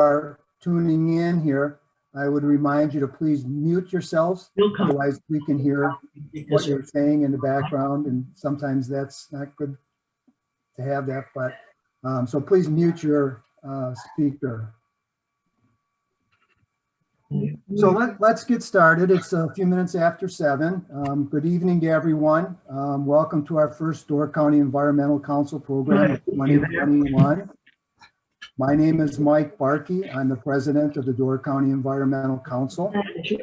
are tuning in here, I would remind you to please mute yourselves. Otherwise, we can hear what you're saying in the background, and sometimes that's not good to have that. But so please mute your speaker. So let's get started. It's a few minutes after 7. Good evening to everyone. Welcome to our first Door County Environmental Council program of 2021. My name is Mike Barkey. I'm the president of the Door County Environmental Council. Yeah,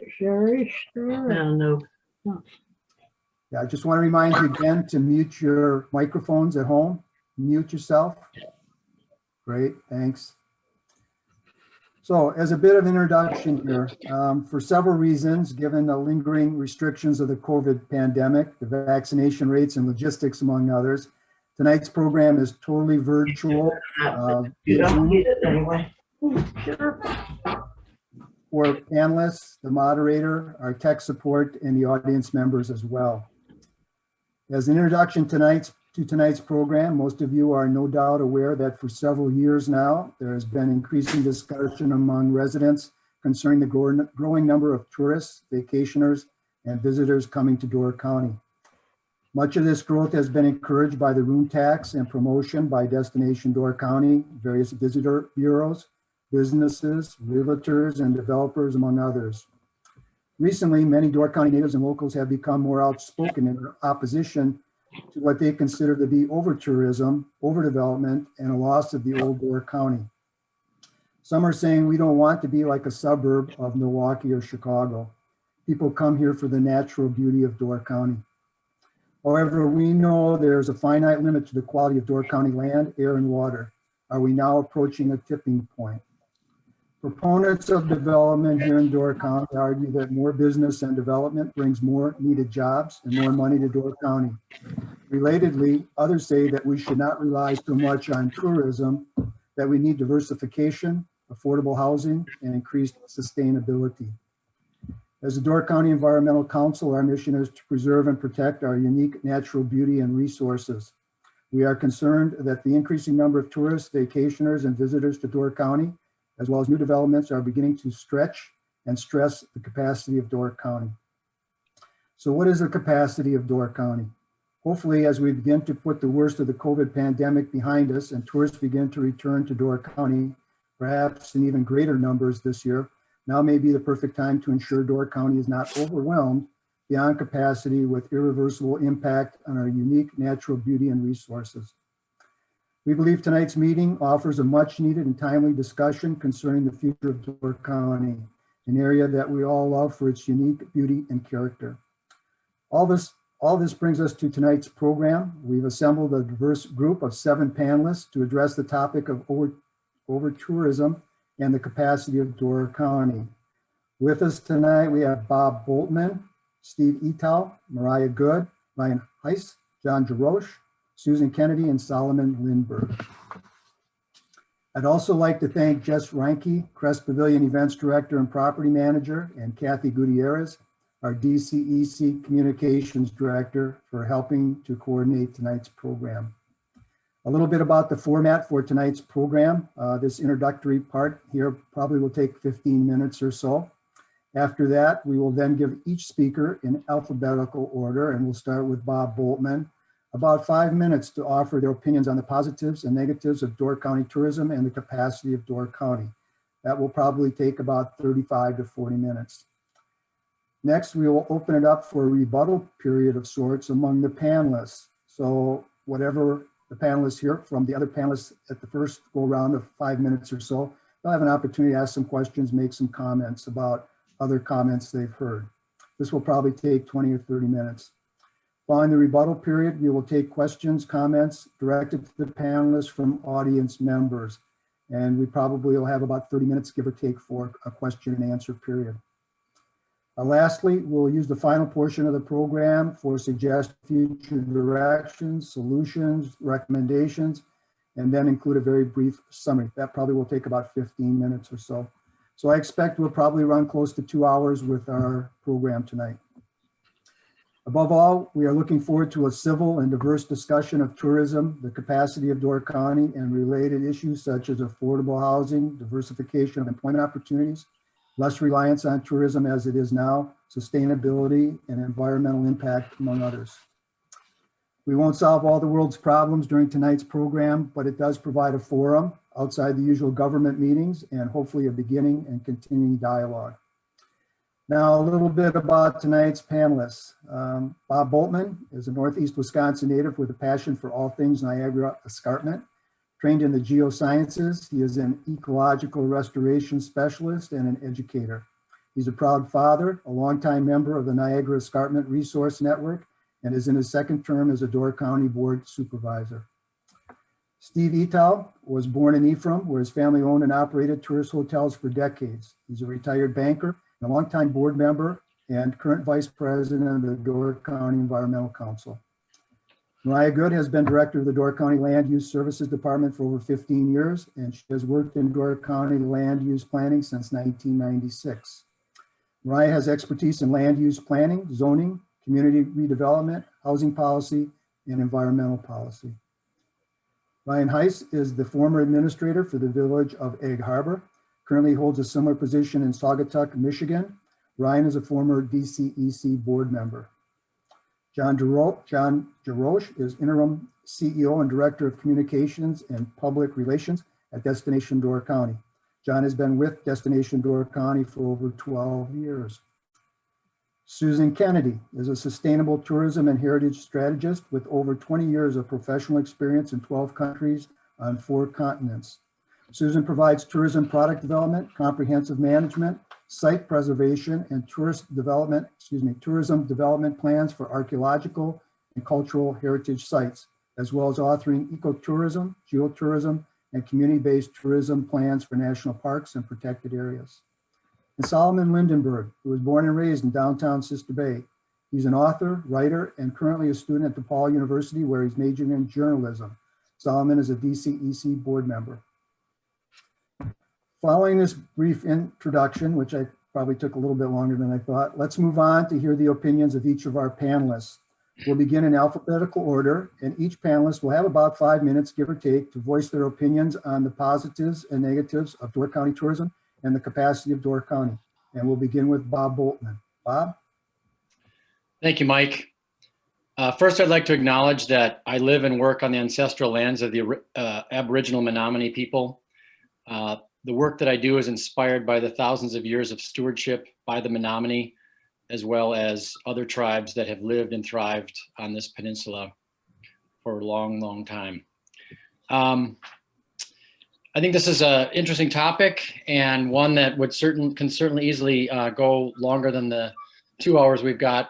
I just want to remind you again to mute your microphones at home. Mute yourself. Great, thanks. So as a bit of introduction here, for several reasons, given the lingering restrictions of the COVID pandemic, the vaccination rates and logistics, among others, tonight's program is totally virtual. You don't need it anyway. For panelists, the moderator, our tech support, and the audience members as well. As an introduction to tonight's program, most of you are no doubt aware that for several years now, there has been increasing discussion among residents concerning the growing number of tourists, vacationers, and visitors coming to Door County. Much of this growth has been encouraged by the room tax and promotion by Destination Door County, various visitor bureaus, businesses, realtors, and developers, among others. Recently, many Door County natives and locals have become more outspoken in their opposition to what they consider to be overtourism, overdevelopment, and a loss of the old Door County. Some are saying we don't want to be like a suburb of Milwaukee or Chicago. People come here for the natural beauty of Door County. However, we know there's a finite limit to the quality of Door County land, air, and water. Are we now approaching a tipping point? Proponents of development here in Door County argue that more business and development brings more needed jobs and more money to Door County. Relatedly, others say that we should not rely so much on tourism, that we need diversification, affordable housing, and increased sustainability. As the Door County Environmental Council, our mission is to preserve and protect our unique natural beauty and resources. We are concerned that the increasing number of tourists, vacationers, and visitors to Door County, as well as new developments, are beginning to stretch and stress the capacity of Door County. So what is the capacity of Door County? Hopefully, as we begin to put the worst of the COVID pandemic behind us and tourists begin to return to Door County, perhaps in even greater numbers this year, now may be the perfect time to ensure Door County is not overwhelmed beyond capacity with irreversible impact on our unique natural beauty and resources. We believe tonight's meeting offers a much needed and timely discussion concerning the future of Door County, an area that we all love for its unique beauty and character. All this brings us to tonight's program. We've assembled a diverse group of 7 panelists to address the topic of overtourism and the capacity of Door County. With us tonight, we have Bob Bultman, Steve Etow, Mariah Good, Ryan Heiss, Jon Jarosh, Susan Kennedy, and Solomon Lindenberg. I'd also like to thank Jess Reinke, Crest Pavilion Events Director and Property Manager, and Kathy Gutierrez, our DCEC Communications Director, for helping to coordinate tonight's program. A little bit about the format for tonight's program. This introductory part here probably will take 15 minutes or so. After that, we will then give each speaker in alphabetical order, and we'll start with Bob Bultman. About 5 minutes to offer their opinions on the positives and negatives of Door County tourism and the capacity of Door County. That will probably take about 35 to 40 minutes. Next, we will open it up for a rebuttal period of sorts among the panelists. So whatever the panelists hear from the other panelists at the first go round of 5 minutes or so, they'll have an opportunity to ask some questions, make some comments about other comments they've heard. This will probably take 20 or 30 minutes. Following the rebuttal period, we will take questions, comments directed to the panelists from audience members. And we probably will have about 30 minutes, give or take, for a question and answer period. Lastly, we'll use the final portion of the program for suggest future directions, solutions, recommendations, and then include a very brief summary. That probably will take about 15 minutes or so. So I expect we'll probably run close to 2 hours with our program tonight. Above all, we are looking forward to a civil and diverse discussion of tourism, the capacity of Door County, and related issues such as affordable housing, diversification of employment opportunities, less reliance on tourism as it is now, sustainability, and environmental impact, among others. We won't solve all the world's problems during tonight's program, but it does provide a forum outside the usual government meetings and hopefully a beginning and continuing dialogue. Now, a little bit about tonight's panelists. Bob Bultman is a Northeast Wisconsin native with a passion for all things Niagara escarpment. Trained in the geosciences, he is an ecological restoration specialist and an educator. He's a proud father, a longtime member of the Niagara Escarpment Resource Network, and is in his second term as a Door County Board Supervisor. Steve Etow was born in Ephraim, where his family owned and operated tourist hotels for decades. He's a retired banker, a longtime board member, and current vice president of the Door County Environmental Council. Mariah Good has been director of the Door County Land Use Services Department for over 15 years, and she has worked in Door County land use planning since 1996. Mariah has expertise in land use planning, zoning, community redevelopment, housing policy, and environmental policy. Ryan Heiss is the former administrator for the village of Egg Harbor. Currently holds a similar position in Saugatuck, Michigan. Ryan is a former DCEC board member. Jon Jarosh is interim CEO and director of communications and public relations at Destination Door County. Jon has been with Destination Door County for over 12 years. Susan Kennedy is a sustainable tourism and heritage strategist with over 20 years of professional experience in 12 countries on 4 continents. Susan provides tourism product development, comprehensive management, site preservation, and tourism development plans for archaeological and cultural heritage sites, as well as authoring ecotourism, geotourism, and community-based tourism plans for national parks and protected areas. And Solomon Lindenberg, who was born and raised in downtown Sister Bay. He's an author, writer, and currently a student at DePaul University, where he's majoring in journalism. Solomon is a DCEC board member. Following this brief introduction, which I probably took a little bit longer than I thought, let's move on to hear the opinions of each of our panelists. We'll begin in alphabetical order, and each panelist will have about 5 minutes, give or take, to voice their opinions on the positives and negatives of Door County tourism and the capacity of Door County. And we'll begin with Bob Bultman. Bob? Thank you, Mike. First, I'd like to acknowledge that I live and work on the ancestral lands of the Aboriginal Menominee people. The work that I do is inspired by the thousands of years of stewardship by the Menominee, as well as other tribes that have lived and thrived on this peninsula for a long, long time. I think this is an interesting topic, and one that would can certainly easily go longer than the 2 hours we've got.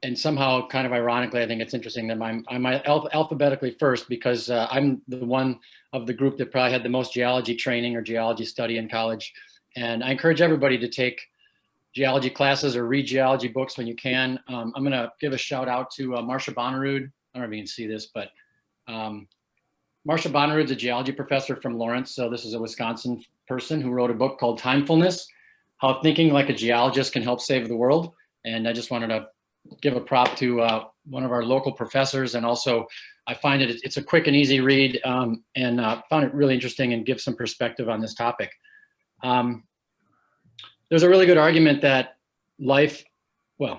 And somehow, kind of ironically, I think it's interesting that I'm alphabetically first, because I'm the one of the group that probably had the most geology training or geology study in college. And I encourage everybody to take geology classes or read geology books when you can. I'm going to give a shout out to Marcia Bonnerud. I don't know if you can see this, but Marcia Bonnerud is a geology professor from Lawrence. So this is a Wisconsin person who wrote a book called Timefulness: How Thinking Like a Geologist Can Help Save the World. And I just wanted to give a prop to one of our local professors. And also, I find it's a quick and easy read, and found it really interesting and give some perspective on this topic. There's a really good argument that life in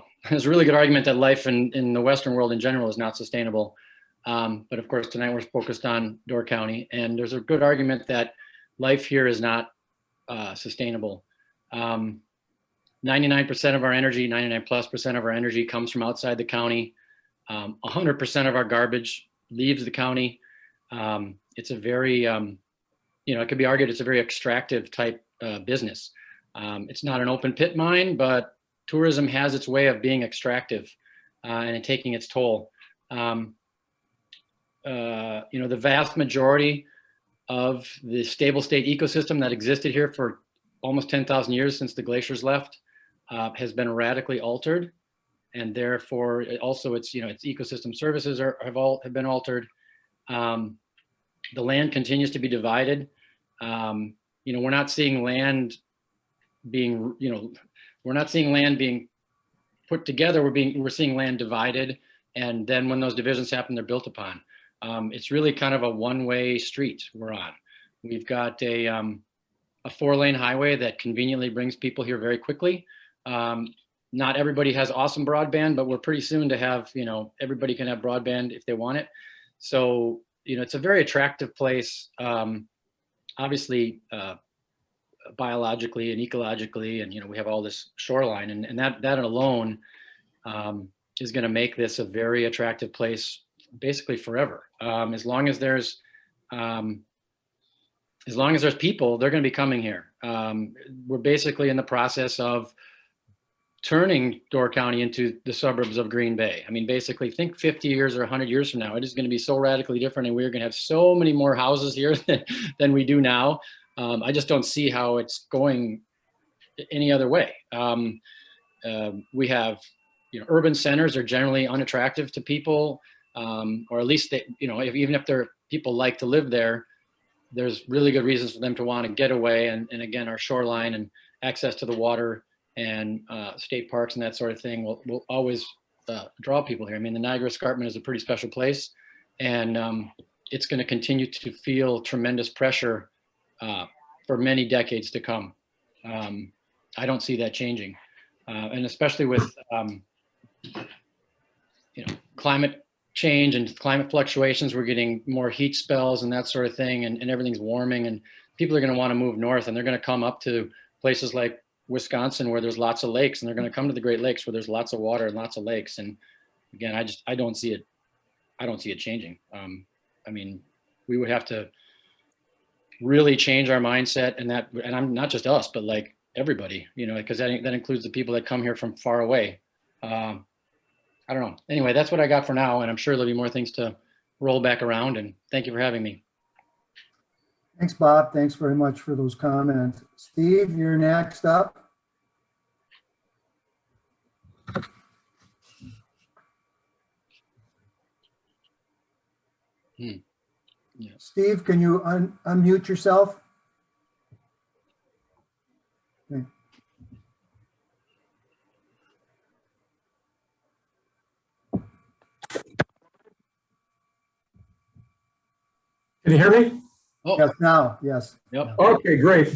the Western world in general is not sustainable. But of course, tonight we're focused on Door County, and there's a good argument that life here is not sustainable. 99% of our energy, 99+% of our energy comes from outside the county. 100% of our garbage leaves the county. It's a very, it could be argued it's a very extractive type business. It's not an open pit mine, but tourism has its way of being extractive and taking its toll. The vast majority of the stable state ecosystem that existed here for almost 10,000 years since the glaciers left has been radically altered, and therefore also its ecosystem services have been altered. The land continues to be divided. We're not seeing land being put together, we're seeing land divided, and then when those divisions happen, they're built upon. It's really kind of a one-way street we're on. We've got a 4-lane highway that conveniently brings people here very quickly. Not everybody has awesome broadband, but we're pretty soon to have, everybody can have broadband if they want it. So, it's a very attractive place, obviously, biologically and ecologically, and, we have all this shoreline, and that alone is going to make this a very attractive place basically forever. As long as there's people, they're going to be coming here. We're basically in the process of turning Door County into the suburbs of Green Bay. I mean, basically think 50 years or 100 years from now, it is going to be so radically different, and we're going to have so many more houses here than we do now. I just don't see how it's going any other way. We have, urban centers are generally unattractive to people, or at least they, even if people like to live there, there's really good reasons for them to want to get away. And again, our shoreline and access to the water and state parks and that sort of thing will always draw people here. I mean, the Niagara Escarpment is a pretty special place, and it's going to continue to feel tremendous pressure for many decades to come. I don't see that changing. And especially with, climate change and climate fluctuations, we're getting more heat spells and that sort of thing, and everything's warming, and people are going to want to move north, and they're going to come up to places like Wisconsin where there's lots of lakes, and they're going to come to the Great Lakes where there's lots of water and lots of lakes. And again, I don't see it changing. I mean, we would have to really change our mindset, and I'm not just us, but like everybody, because that includes the people that come here from far away. I don't know. Anyway, that's what I got for now, and I'm sure there'll be more things to roll back around, and thank you for having me. Thanks, Bob. Thanks very much for those comments. Steve, you're next up. Yeah. Steve, can you unmute yourself? Okay. Can you hear me? Oh, Yes, now, yes. yep. Okay, great.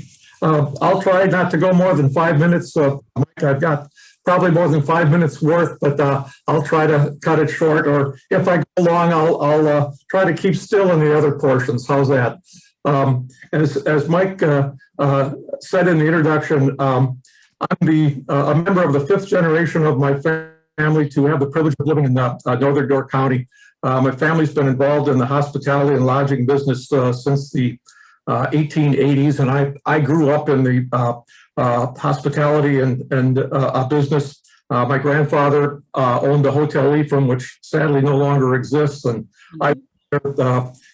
I'll try not to go more than 5 minutes. Mike, I've got probably more than 5 minutes worth, but I'll try to cut it short. Or if I go long, I'll try to keep still in the other portions. How's that? As Mike said in the introduction, I'm a member of the 5th generation of my family to have the privilege of living in northern Door County. My family's been involved in the hospitality and lodging business since the 1880s, and I grew up in the hospitality and business. My grandfather owned the Hotel Ephraim, which sadly no longer exists, and I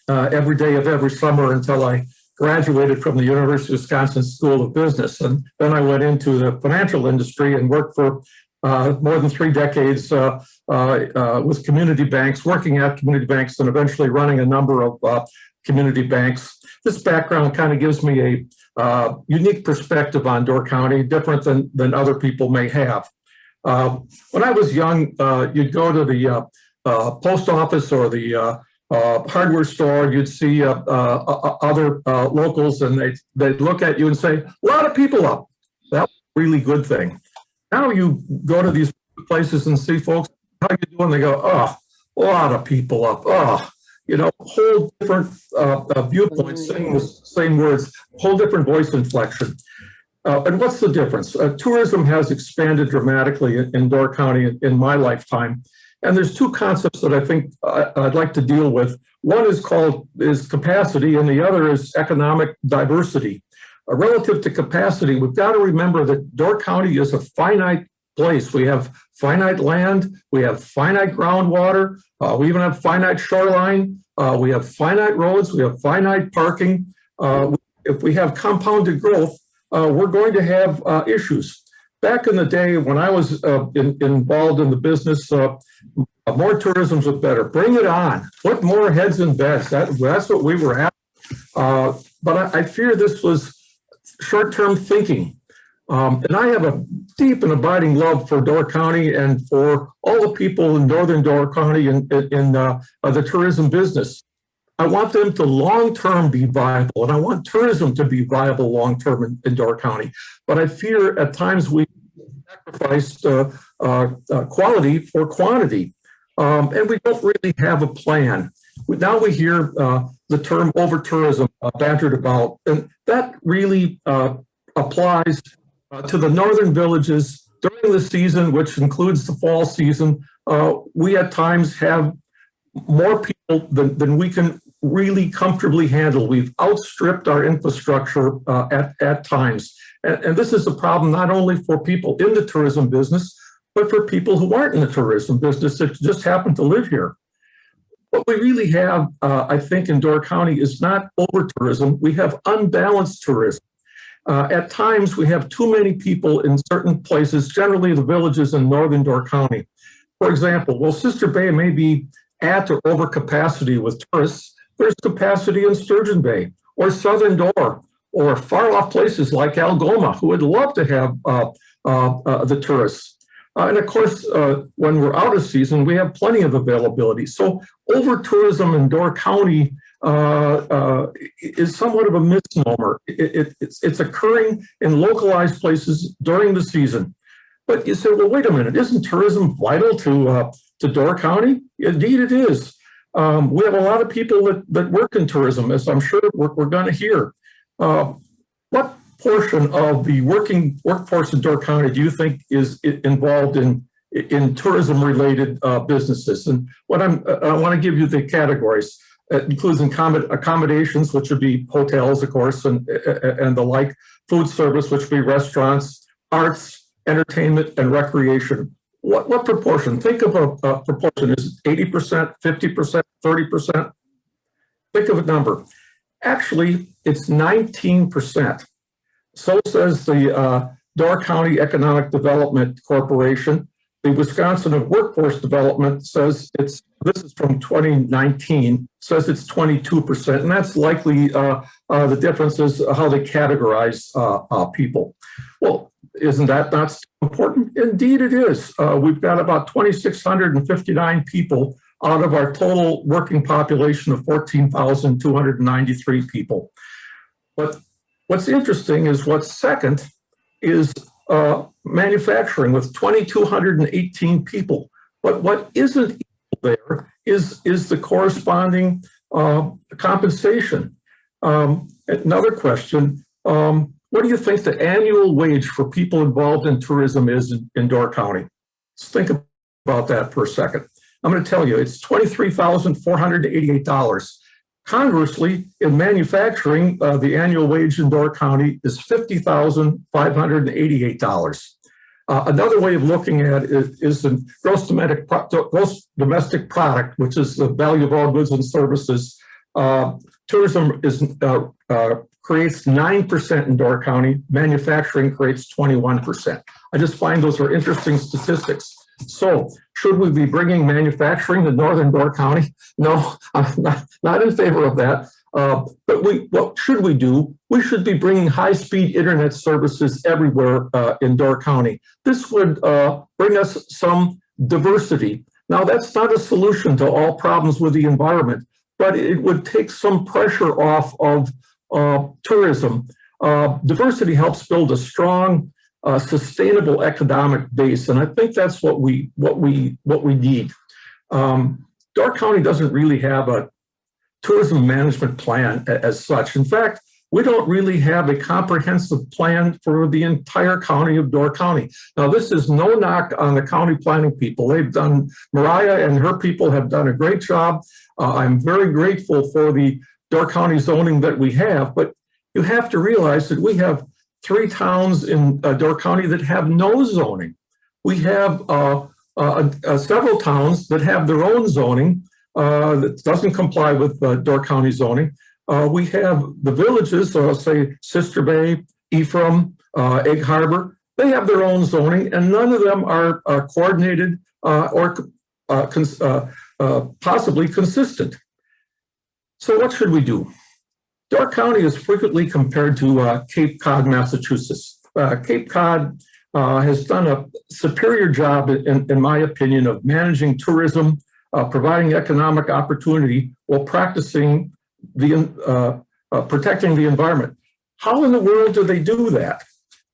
every day of every summer until I graduated from the University of Wisconsin School of Business, and then I went into the financial industry and worked for more than 3 decades with community banks, working at community banks, and eventually running a number of community banks. This background kind of gives me a unique perspective on Door County, different than other people may have. When I was young, you'd go to the post office or the hardware store, you'd see other locals, and they'd look at you and say, "A lot of people up." That was a really good thing. Now you go to these places and see folks, how you doing? They go, "Oh, a lot of people up." Oh, whole different viewpoints, saying the same words, whole different voice inflection. And what's the difference? Tourism has expanded dramatically in Door County in my lifetime. And there's 2 concepts that I think I'd like to deal with. One is capacity, and the other is economic diversity. Relative to capacity, we've got to remember that Door County is a finite place. We have finite land, we have finite groundwater, we even have finite shoreline, we have finite roads, we have finite parking. If we have compounded growth, we're going to have issues. Back in the day when I was involved in the business, more tourism was better. Bring it on. Put more heads in beds. That's what we were at. But I fear this was short-term thinking. And I have a deep and abiding love for Door County and for all the people in northern Door County in the tourism business. I want them to long-term be viable, and I want tourism to be viable long-term in Door County. But I fear at times we sacrifice quality for quantity, and we don't really have a plan. Now we hear the term overtourism bantered about, and that really applies to the northern villages during the season, which includes the fall season. We at times have more people than we can really comfortably handle. We've outstripped our infrastructure at times. And this is a problem not only for people in the tourism business, but for people who aren't in the tourism business that just happen to live here. What we really have, I think, in Door County is not over-tourism. We have unbalanced tourism. At times, we have too many people in certain places, generally the villages in northern Door County. For example, while Sister Bay may be at or over capacity with tourists, there's capacity in Sturgeon Bay or Southern Door or far off places like Algoma, who would love to have the tourists. And of course, when we're out of season, we have plenty of availability. So over-tourism in Door County is somewhat of a misnomer. It's occurring in localized places during the season. But you say, well, wait a minute, isn't tourism vital to Door County? Indeed it is. We have a lot of people that work in tourism, as I'm sure we're going to hear. What portion of the workforce in Door County do you think is involved in tourism-related businesses? And I want to give you the categories. It includes accommodations, which would be hotels, of course, and the like, food service, which would be restaurants, arts, entertainment, and recreation. What proportion? Think of a proportion. Is it 80%, 50%, 30%? Think of a number. Actually, it's 19%. So says the Door County Economic Development Corporation. The Wisconsin Workforce Development says this is from 2019, says it's 22%. And that's likely the difference is how they categorize people. Well, isn't that not important? Indeed it is. We've got about 2,659 people out of our total working population of 14,293 people. But what's interesting is what's second is manufacturing with 2,218 people. But what isn't there is the corresponding compensation. Another question, what do you think the annual wage for people involved in tourism is in Door County? Let's think about that for a second. I'm going to tell you, it's $23,488. Conversely, in manufacturing, the annual wage in Door County is $50,588. Another way of looking at it is the gross domestic product, which is the value of all goods and services. Tourism creates 9% in Door County. Manufacturing creates 21%. I just find those are interesting statistics. So should we be bringing manufacturing to northern Door County? No, I'm not in favor of that. But what should we do? We should be bringing high-speed internet services everywhere in Door County. This would bring us some diversity. Now, that's not a solution to all problems with the environment, but it would take some pressure off of tourism. Diversity helps build a strong, sustainable economic base, and I think that's what we need. Door County doesn't really have a tourism management plan as such. In fact, we don't really have a comprehensive plan for the entire county of Door County. Now, this is no knock on the county planning people. Mariah and her people have done a great job. I'm very grateful for the Door County zoning that we have, but you have to realize that we have 3 towns in Door County that have no zoning. We have several towns that have their own zoning that doesn't comply with Door County zoning. We have the villages, say Sister Bay, Ephraim, Egg Harbor. They have their own zoning, and none of them are coordinated or possibly consistent. So what should we do? Door County is frequently compared to Cape Cod, Massachusetts. Cape Cod has done a superior job, in my opinion, of managing tourism, providing economic opportunity while practicing protecting the environment. How in the world do they do that?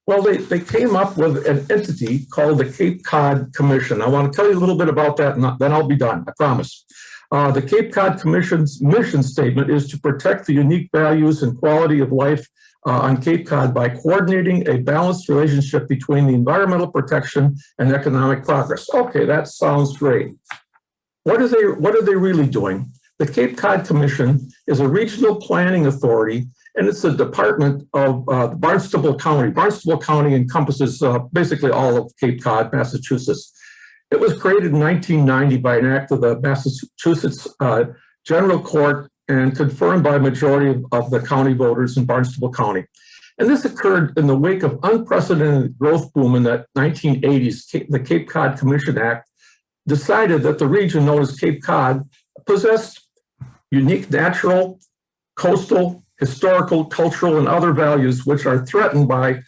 Well, they came up with an entity called the Cape Cod Commission. I want to tell you a little bit about that, and then I'll be done, I promise. The Cape Cod Commission's mission statement is to protect the unique values and quality of life on Cape Cod by coordinating a balanced relationship between the environmental protection and economic progress. Okay, that sounds great. What are they really doing? The Cape Cod Commission is a regional planning authority, and it's a department of Barnstable County. Barnstable County encompasses basically all of Cape Cod, Massachusetts. It was created in 1990 by an act of the Massachusetts General Court and confirmed by a majority of the county voters in Barnstable County. And this occurred in the wake of unprecedented growth boom in the 1980s. The Cape Cod Commission Act decided that the region known as Cape Cod possessed unique natural, coastal, historical, cultural, and other values which are threatened by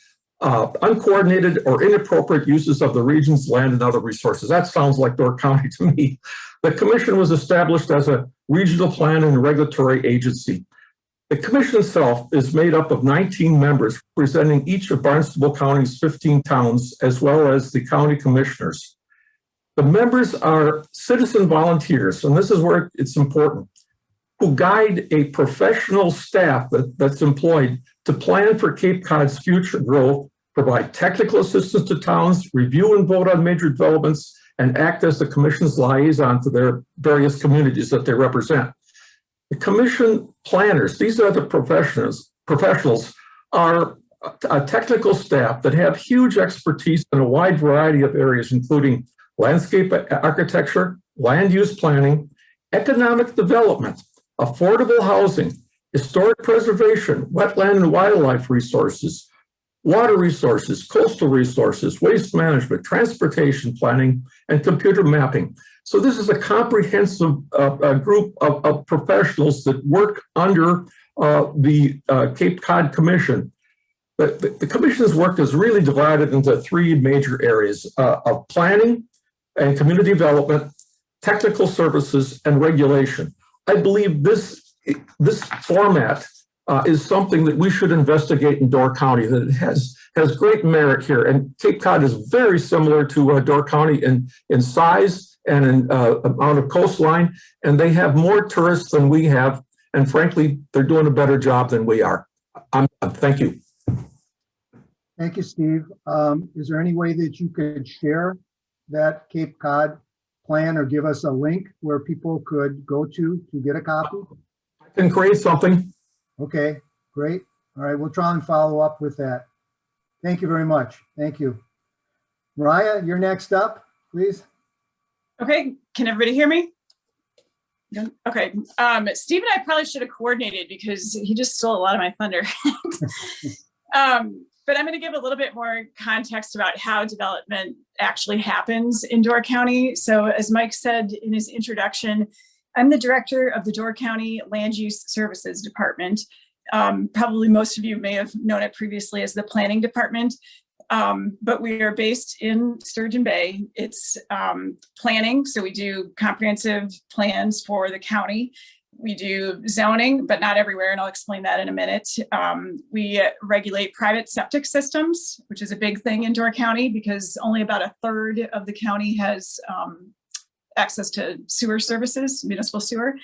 uncoordinated or inappropriate uses of the region's land and other resources. That sounds like Door County to me. The commission was established as a regional plan and regulatory agency. The commission itself is made up of 19 members representing each of Barnstable County's 15 towns, as well as the county commissioners. The members are citizen volunteers, and this is where it's important, who guide a professional staff that's employed to plan for Cape Cod's future growth, provide technical assistance to towns, review and vote on major developments, and act as the commission's liaison to their various communities that they represent. The commission planners, these are the professionals are a technical staff that have huge expertise in a wide variety of areas, including landscape architecture, land use planning, economic development, affordable housing, historic preservation, wetland and wildlife resources, water resources, coastal resources, waste management, transportation planning, and computer mapping. So this is a comprehensive group of professionals that work under the Cape Cod Commission. The commission's work is really divided into three major areas of planning and community development, technical services, and regulation. I believe this format is something that we should investigate in Door County, that it has great merit here. And Cape Cod is very similar to Door County in size and in amount of coastline, and they have more tourists than we have. And frankly, they're doing a better job than we are. I'm done. Thank you. Thank you, Steve. Is there any way that you could share that Cape Cod plan or give us a link where people could go to get a copy? I can create something. Okay, great. All right, we'll try and follow up with that. Thank you very much. Thank you. Mariah, you're next up, please. Okay, can everybody hear me? Okay, Steve and I probably should have coordinated because he just stole a lot of my thunder. But I'm going to give a little bit more context about how development actually happens in Door County. So as Mike said in his introduction, I'm the director of the Door County Land Use Services Department. Probably most of you may have known it previously as the Planning Department, but we are based in Sturgeon Bay. It's planning, so we do comprehensive plans for the county. We do zoning, but not everywhere, and I'll explain that in a minute. We regulate private septic systems, which is a big thing in Door County because only about a third of the county has access to sewer services, municipal sewer.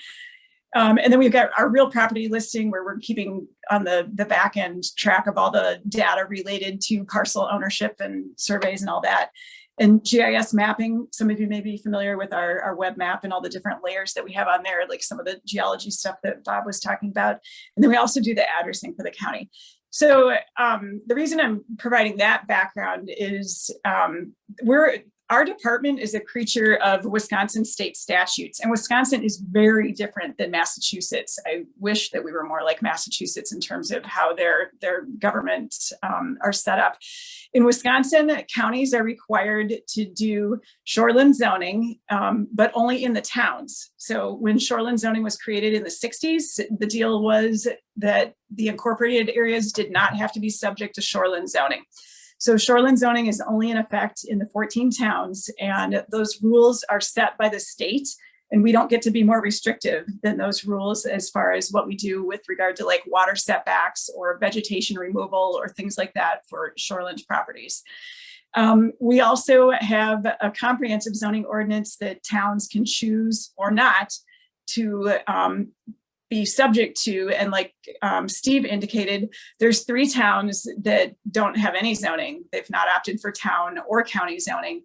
And then we've got our real property listing where we're keeping on the back end track of all the data related to parcel ownership and surveys and all that. And GIS mapping, some of you may be familiar with our web map and all the different layers that we have on there, like some of the geology stuff that Bob was talking about. And then we also do the addressing for the county. So the reason I'm providing that background is our department is a creature of Wisconsin state statutes, and Wisconsin is very different than Massachusetts. I wish that we were more like Massachusetts in terms of how their governments are set up. In Wisconsin, counties are required to do shoreline zoning, but only in the towns. So when shoreline zoning was created in the 60s, the deal was that the incorporated areas did not have to be subject to shoreline zoning. So shoreline zoning is only in effect in the 14 towns, and those rules are set by the state. And we don't get to be more restrictive than those rules as far as what we do with regard to like water setbacks or vegetation removal or things like that for shoreline properties. We also have a comprehensive zoning ordinance that towns can choose or not to be subject to. And like Steve indicated, there's 3 towns that don't have any zoning. They've not opted for town or county zoning.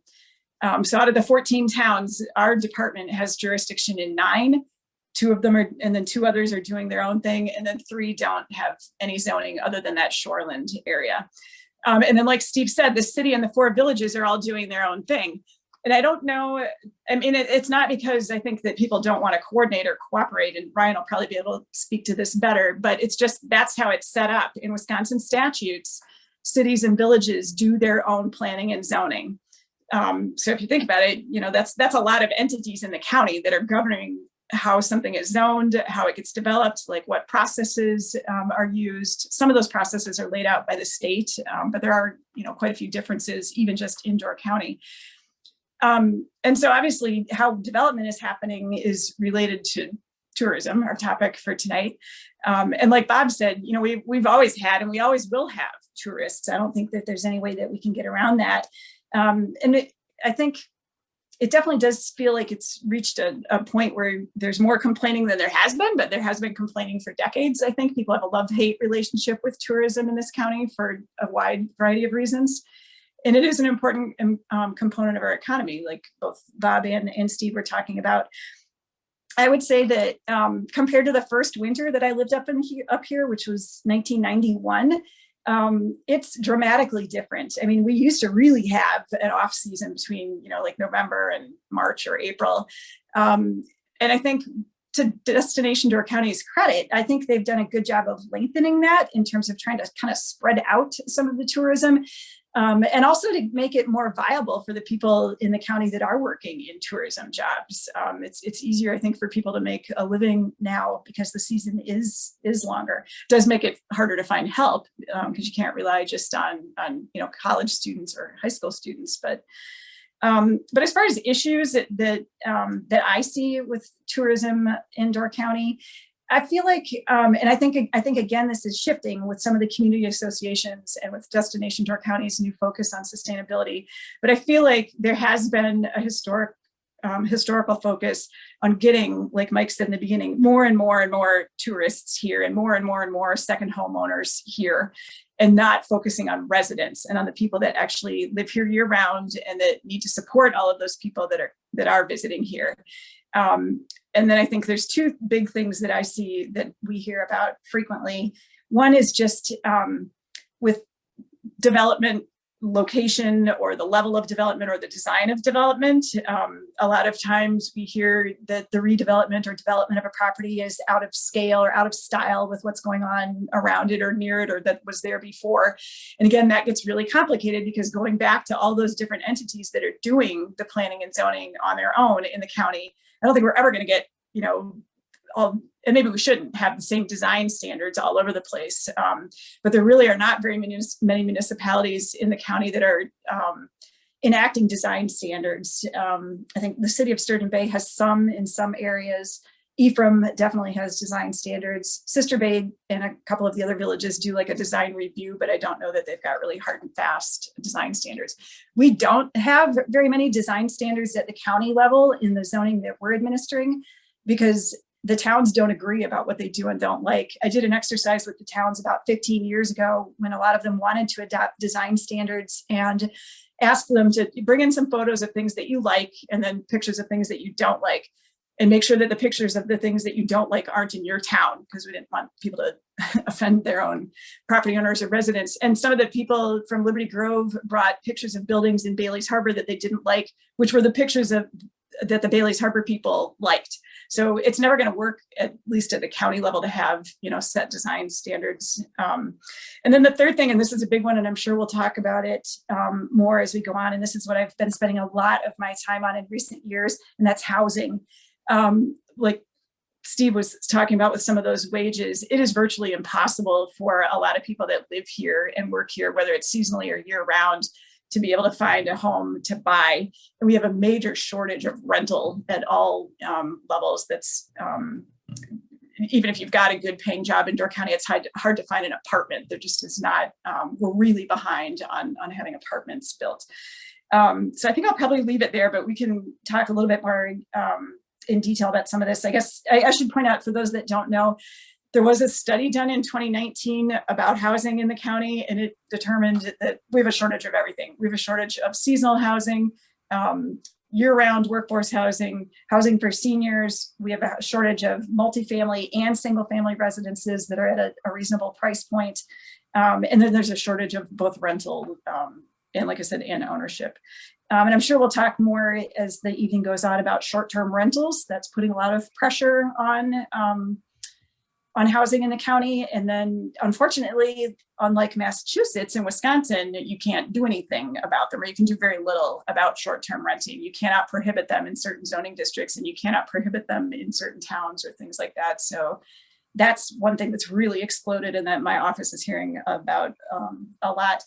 So out of the 14 towns, our department has jurisdiction in 9. 2 of them are, and then 2 others are doing their own thing. And then 3 don't have any zoning other than that shoreland area. And then like Steve said, the city and the 4 villages are all doing their own thing. And I don't know, I mean, it's not because I think that people don't want to coordinate or cooperate, and Ryan will probably be able to speak to this better, but it's just, that's how it's set up. In Wisconsin statutes, cities and villages do their own planning and zoning. So if you think about it, you know, that's a lot of entities in the county that are governing how something is zoned, how it gets developed, like what processes are used. Some of those processes are laid out by the state, but there are, you know, quite a few differences, even just in Door County. And so obviously how development is happening is related to tourism, our topic for tonight. And like Bob said, you know, we've always had, and we always will have tourists. I don't think that there's any way that we can get around that. I think it definitely does feel like it's reached a point where there's more complaining than there has been, but there has been complaining for decades. I think people have a love-hate relationship with tourism in this county for a wide variety of reasons. And it is an important component of our economy, like both Bob and Steve were talking about. I would say that compared to the first winter that I lived up here, which was 1991, it's dramatically different. I mean, we used to really have an off season between, you know, like November and March or April. And I think to Destination Door County's credit, I think they've done a good job of lengthening that in terms of trying to kind of spread out some of the tourism. And also to make it more viable for the people in the county that are working in tourism jobs. It's easier, I think, for people to make a living now because the season is longer. It does make it harder to find help because you can't rely just on you know, college students or high school students. But as far as issues that I see with tourism in Door County, I feel like, and I think again, this is shifting with some of the community associations and with Destination Door County's new focus on sustainability. But I feel like there has been a historical focus on getting, like Mike said in the beginning, more and more and more tourists here and more second homeowners here, and not focusing on residents and on the people that actually live here year round and that need to support all of those people that are visiting here. And then I think there's 2 big things that I see that we hear about frequently. One is just with development location or the level of development or the design of development. A lot of times we hear that the redevelopment or development of a property is out of scale or out of style with what's going on around it or near it or that was there before. And again, that gets really complicated because going back to all those different entities that are doing the planning and zoning on their own in the county, I don't think we're ever going to get, you know, and maybe we shouldn't have the same design standards all over the place. But there really are not very many municipalities in the county that are enacting design standards. I think the city of Sturgeon Bay has some in some areas. Ephraim definitely has design standards. Sister Bay and a couple of the other villages do like a design review, but I don't know that they've got really hard and fast design standards. We don't have very many design standards at the county level in the zoning that we're administering because the towns don't agree about what they do and don't like. I did an exercise with the towns about 15 years ago when a lot of them wanted to adopt design standards and asked them to bring in some photos of things that you like and then pictures of things that you don't like. And make sure that the pictures of the things that you don't like aren't in your town because we didn't want people to offend their own property owners or residents. And some of the people from Liberty Grove brought pictures of buildings in Bailey's Harbor that they didn't like, which were the pictures of that the Bailey's Harbor people liked. So it's never going to work, at least at the county level, to have, you know, set design standards. And then the third thing, and this is a big one, and I'm sure we'll talk about it more as we go on. And this is what I've been spending a lot of my time on in recent years, and that's housing. Like Steve was talking about with some of those wages, it is virtually impossible for a lot of people that live here and work here, whether it's seasonally or year round, to be able to find a home to buy. And we have a major shortage of rental at all levels. That's even if you've got a good paying job in Door County, it's hard to find an apartment. There just is not, we're really behind on having apartments built. So I think I'll probably leave it there, but we can talk a little bit more in detail about some of this. I guess I should point out, for those that don't know, there was a study done in 2019 about housing in the county, and it determined that we have a shortage of everything. We have a shortage of seasonal housing, year-round workforce housing, housing for seniors. We have a shortage of multifamily and single-family residences that are at a reasonable price point. And then there's a shortage of both rental and, like I said, and ownership. And I'm sure we'll talk more as the evening goes on about short-term rentals. That's putting a lot of pressure on housing in the county. And then, unfortunately, unlike Massachusetts and Wisconsin, you can't do anything about them, or you can do very little about short-term renting. You cannot prohibit them in certain zoning districts, and you cannot prohibit them in certain towns or things like that. So that's one thing that's really exploded and that my office is hearing about a lot.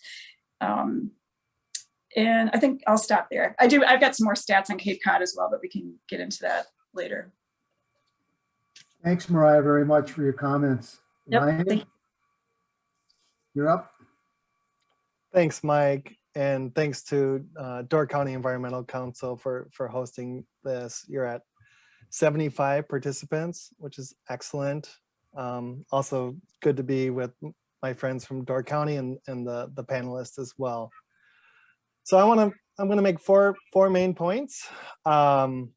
And I think I'll stop there. I've got some more stats on Cape Cod as well, but we can get into that later. Thanks, Mariah, very much for your comments. Yep, Ryan, thank you. you're up. Thanks, Mike, and thanks to Door County Environmental Council for hosting this. You're at 75 participants, which is excellent. Also good to be with my friends from Door County and the panelists as well. So I'm gonna make four main points, and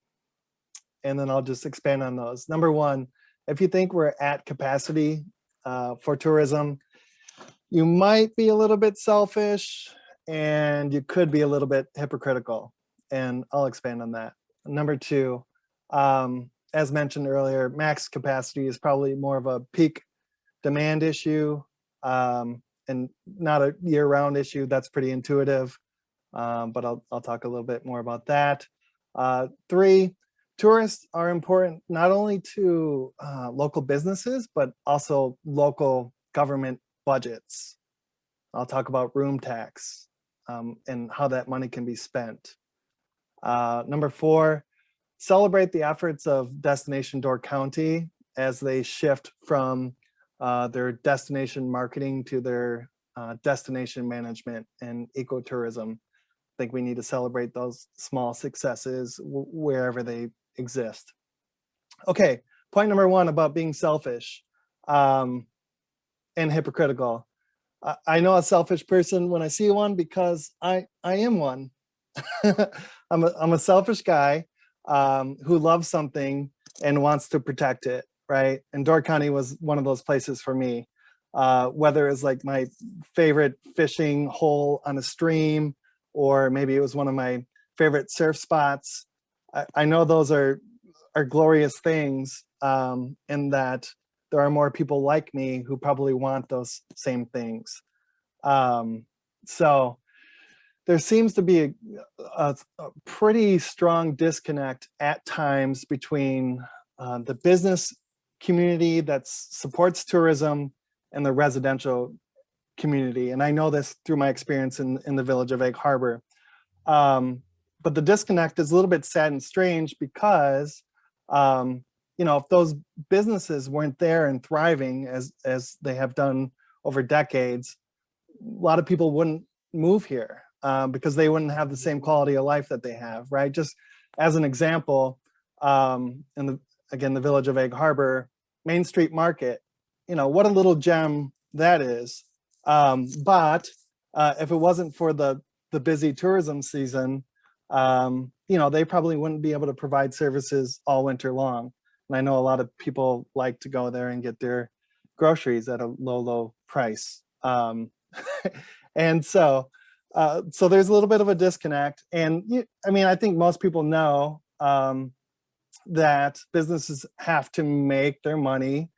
then I'll just expand on those. Number one, if you think we're at capacity for tourism, you might be a little bit selfish, and you could be a little bit hypocritical, and I'll expand on that. Number two, as mentioned earlier, max capacity is probably more of a peak demand issue, and not a year-round issue. That's pretty intuitive, but I'll talk a little bit more about that. Three, tourists are important not only to local businesses, but also local government budgets. I'll talk about room tax and how that money can be spent. Number four, celebrate the efforts of Destination Door County as they shift from their destination marketing to their destination management and ecotourism. I think we need to celebrate those small successes wherever they exist. Okay, point number one about being selfish and hypocritical. I know a selfish person when I see one because I am one. I'm a selfish guy who loves something and wants to protect it, right? And Door County was one of those places for me. Whether it's like my favorite fishing hole on a stream, or maybe it was one of my favorite surf spots. I know those are glorious things, in that there are more people like me who probably want those same things. So there seems to be a pretty strong disconnect at times between the business community that supports tourism and the residential community. And I know this through my experience in the village of Egg Harbor. But the disconnect is a little bit sad and strange because, if those businesses weren't there and thriving as they have done over decades, a lot of people wouldn't move here because they wouldn't have the same quality of life that they have, right? Just as an example, in the village of Egg Harbor, Main Street Market, what a little gem that is. But if it wasn't for the busy tourism season, they probably wouldn't be able to provide services all winter long. And I know a lot of people like to go there and get their groceries at a low price. And so there's a little bit of a disconnect. And I think most people know that businesses have to make their money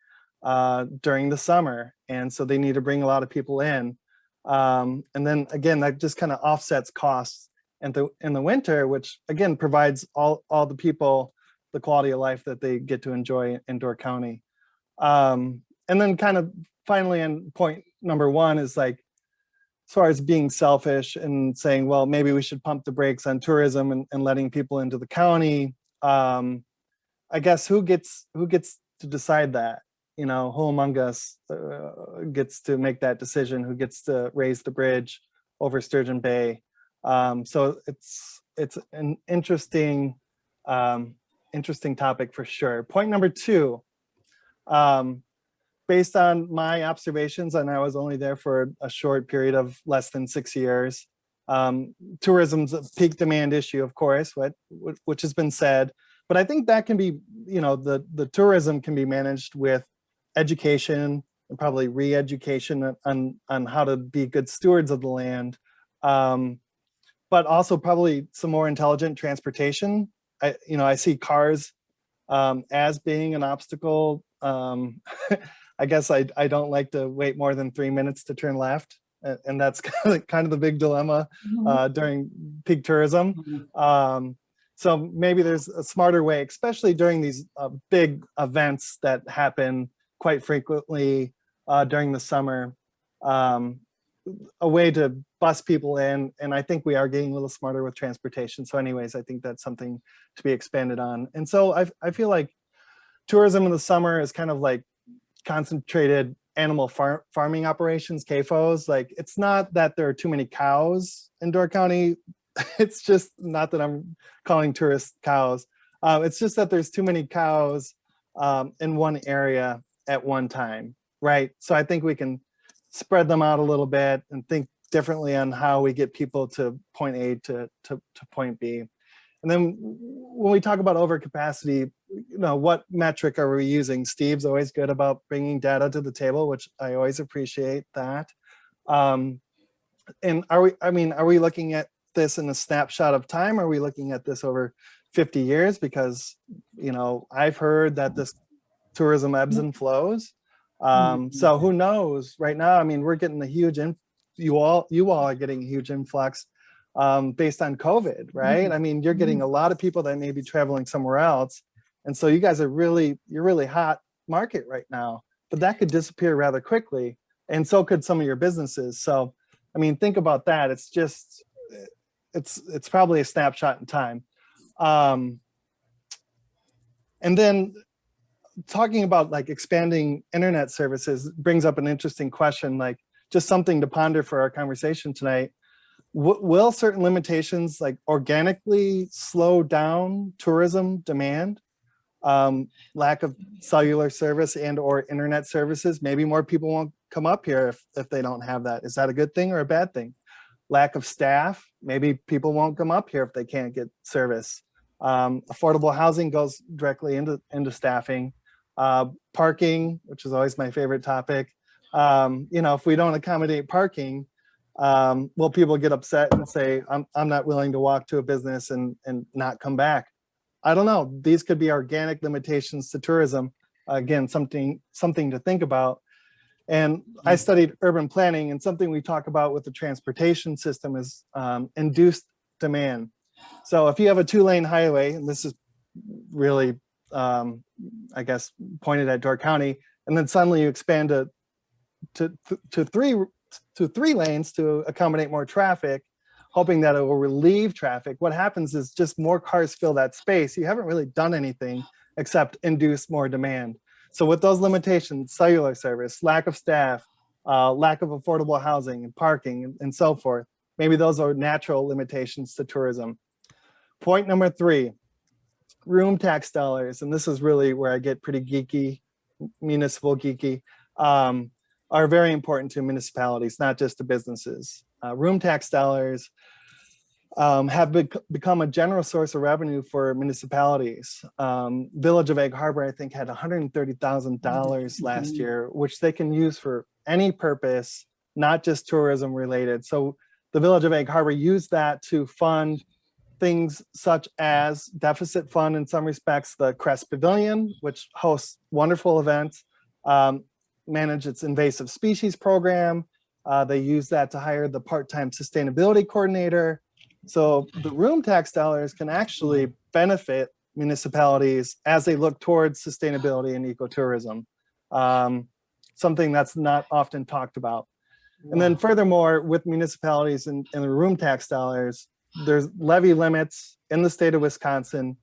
during the summer. And so they need to bring a lot of people in. And then again, that just kind of offsets costs in the winter, which again provides all the people the quality of life that they get to enjoy in Door County. And then kind of finally, and point number one is like, as far as being selfish and saying, well, maybe we should pump the brakes on tourism and letting people into the county. I guess who gets to decide that? You know, who among us gets to make that decision? Who gets to raise the bridge over Sturgeon Bay? So it's an interesting topic for sure. Point number two, based on my observations, and I was only there for a short period of less than 6 years, tourism's a peak demand issue, of course, which has been said, but I think that can be, you know, the tourism can be managed with education and probably re-education on how to be good stewards of the land, but also probably some more intelligent transportation. I see cars as being an obstacle. I guess I don't like to wait more than 3 minutes to turn left. And that's kind of the big dilemma during peak tourism. So maybe there's a smarter way, especially during these big events that happen quite frequently during the summer, a way to bus people in. And I think we are getting a little smarter with transportation. So anyways, I think that's something to be expanded on. And so I feel like tourism in the summer is kind of like concentrated animal farming operations, CAFOs. Like, it's not that there are too many cows in Door County. It's just not that I'm calling tourists cows. It's just that there's too many cows in one area at one time, right? So I think we can spread them out a little bit and think differently on how we get people to point A to point B. And then when we talk about overcapacity, you know, what metric are we using? Steve's always good about bringing data to the table, which I always appreciate that. And are we looking at this in a snapshot of time? Are we looking at this over 50 years? Because, you know, I've heard that this tourism ebbs and flows. So who knows right now? I mean, we're getting a huge, you all are getting a huge influx based on COVID, right? I mean, you're getting a lot of people that may be traveling somewhere else. And so you guys are you're really hot market right now, but that could disappear rather quickly. And so could some of your businesses. So, I mean, think about that. It's just, it's probably a snapshot in time. And then talking about like expanding internet services brings up an interesting question, like just something to ponder for our conversation tonight. Will certain limitations like organically slow down tourism demand? Lack of cellular service and or internet services, maybe more people won't come up here if they don't have that. Is that a good thing or a bad thing? Lack of staff, maybe people won't come up here if they can't get service. Affordable housing goes directly into staffing. Parking, which is always my favorite topic. You know, if we don't accommodate parking, will people get upset and say, I'm not willing to walk to a business and not come back? I don't know. These could be organic limitations to tourism. Again, something to think about. And I studied urban planning, and something we talk about with the transportation system is induced demand. So if you have a 2-lane highway, and this is really, I guess, pointed at Door County, and then suddenly you expand to three lanes to accommodate more traffic, hoping that it will relieve traffic. What happens is just more cars fill that space. You haven't really done anything except induce more demand. So with those limitations, cellular service, lack of staff, lack of affordable housing and parking and so forth, maybe those are natural limitations to tourism. Point number 3, room tax dollars, and this is really where I get pretty geeky, municipal geeky, are very important to municipalities, not just to businesses. Room tax dollars have become a general source of revenue for municipalities. Village of Egg Harbor, I think, had $130,000 last year, which they can use for any purpose, not just tourism related. So the Village of Egg Harbor used that to fund things such as deficit fund, in some respects, the Crest Pavilion, which hosts wonderful events, manage its invasive species program. They use that to hire the part-time sustainability coordinator. So the room tax dollars can actually benefit municipalities as they look towards sustainability and ecotourism. Something that's not often talked about. And then furthermore, with municipalities and the room tax dollars, there's levy limits in the state of Wisconsin,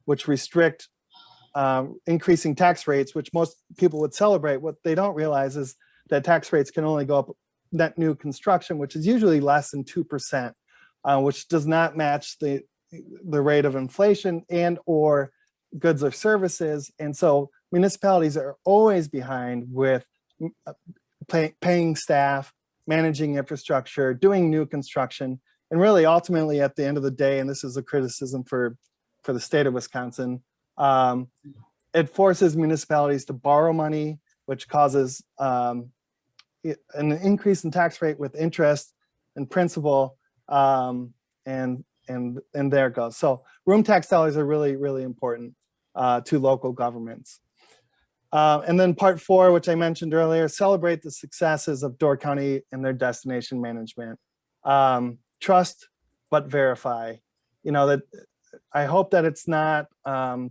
which restrict increasing tax rates, which most people would celebrate. What they don't realize is that tax rates can only go up net new construction, which is usually less than 2%, which does not match the rate of inflation and or goods or services. And so municipalities are always behind with paying staff, managing infrastructure, doing new construction, and really ultimately at the end of the day, and this is a criticism for the state of Wisconsin, it forces municipalities to borrow money, which causes an increase in tax rate with interest and principal, and there it goes. So room tax dollars are really, really important to local governments. And then part 4, which I mentioned earlier, celebrate the successes of Door County and their destination management. Trust, but verify. You know, that I hope that it's not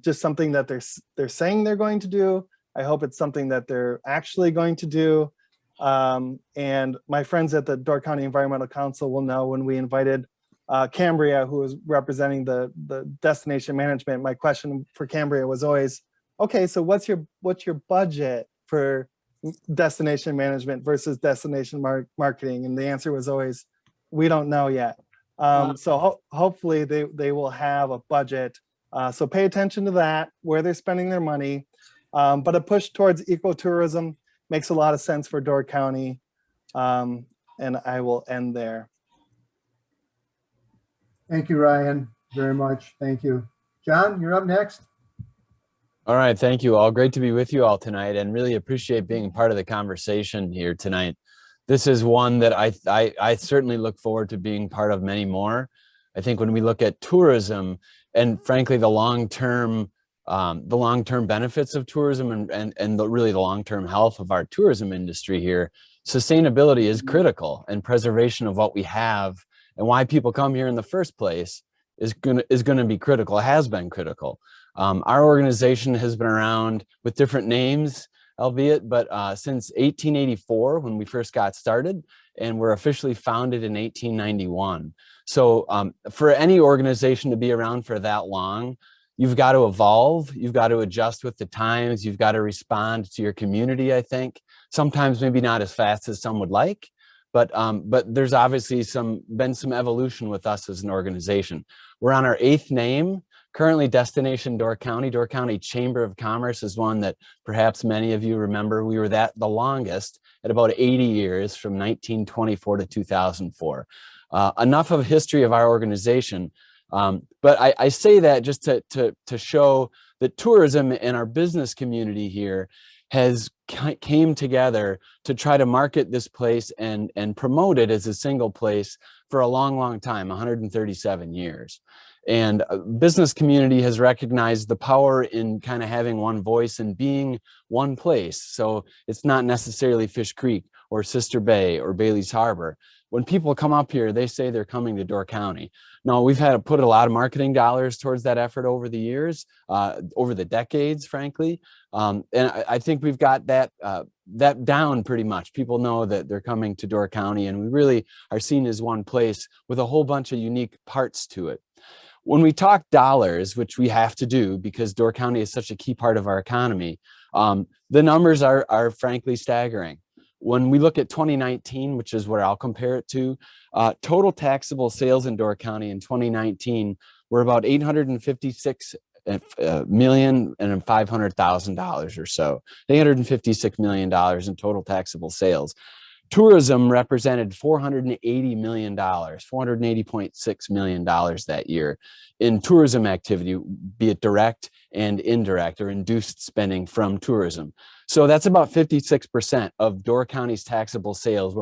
just something that they're saying they're going to do. I hope it's something that they're actually going to do. And my friends at the Door County Environmental Council will know when we invited Cambria, who was representing the destination management, my question for Cambria was always, okay, so what's your budget for destination management versus destination marketing? And the answer was always, we don't know yet. So hopefully they will have a budget. So pay attention to that, where they're spending their money. But a push towards ecotourism makes a lot of sense for Door County. And I will end there. Thank you, Ryan, very much. Thank you. John, you're up next. All right, thank you all. Great to be with you all tonight and really appreciate being part of the conversation here tonight. This is one that I certainly look forward to being part of many more. I think when we look at tourism and frankly, the long-term benefits of tourism and really the long-term health of our tourism industry here, sustainability is critical, and preservation of what we have and why people come here in the first place is gonna be critical, has been critical. Our organization has been around with different names, albeit, but since 1884, when we first got started, and we're officially founded in 1891. So for any organization to be around for that long, you've got to evolve, you've got to adjust with the times, you've got to respond to your community, I think. Sometimes maybe not as fast as some would like, but there's obviously been some evolution with us as an organization. We're on our 8th name. Currently, Destination Door County. Door County Chamber of Commerce is one that perhaps many of you remember. We were the longest at about 80 years, from 1924 to 2004. Enough of history of our organization. But I say that just to show that tourism in our business community here came together to try to market this place and promote it as a single place for a long, long time, 137 years. And business community has recognized the power in kind of having one voice and being one place. So it's not necessarily Fish Creek or Sister Bay or Bailey's Harbor. When people come up here, they say they're coming to Door County. Now, we've had to put a lot of marketing dollars towards that effort over the years, over the decades, frankly. And I think we've got that down pretty much. People know that they're coming to Door County, and we really are seen as one place with a whole bunch of unique parts to it. When we talk dollars, which we have to do because Door County is such a key part of our economy, the numbers are frankly staggering. When we look at 2019, which is where I'll compare it to, total taxable sales in Door County in 2019 were about $856,500,000 or so, $856 million in total taxable sales. Tourism represented $480 million, $480.6 million that year in tourism activity, be it direct and indirect or induced spending from tourism. So that's about 56% of Door County's taxable sales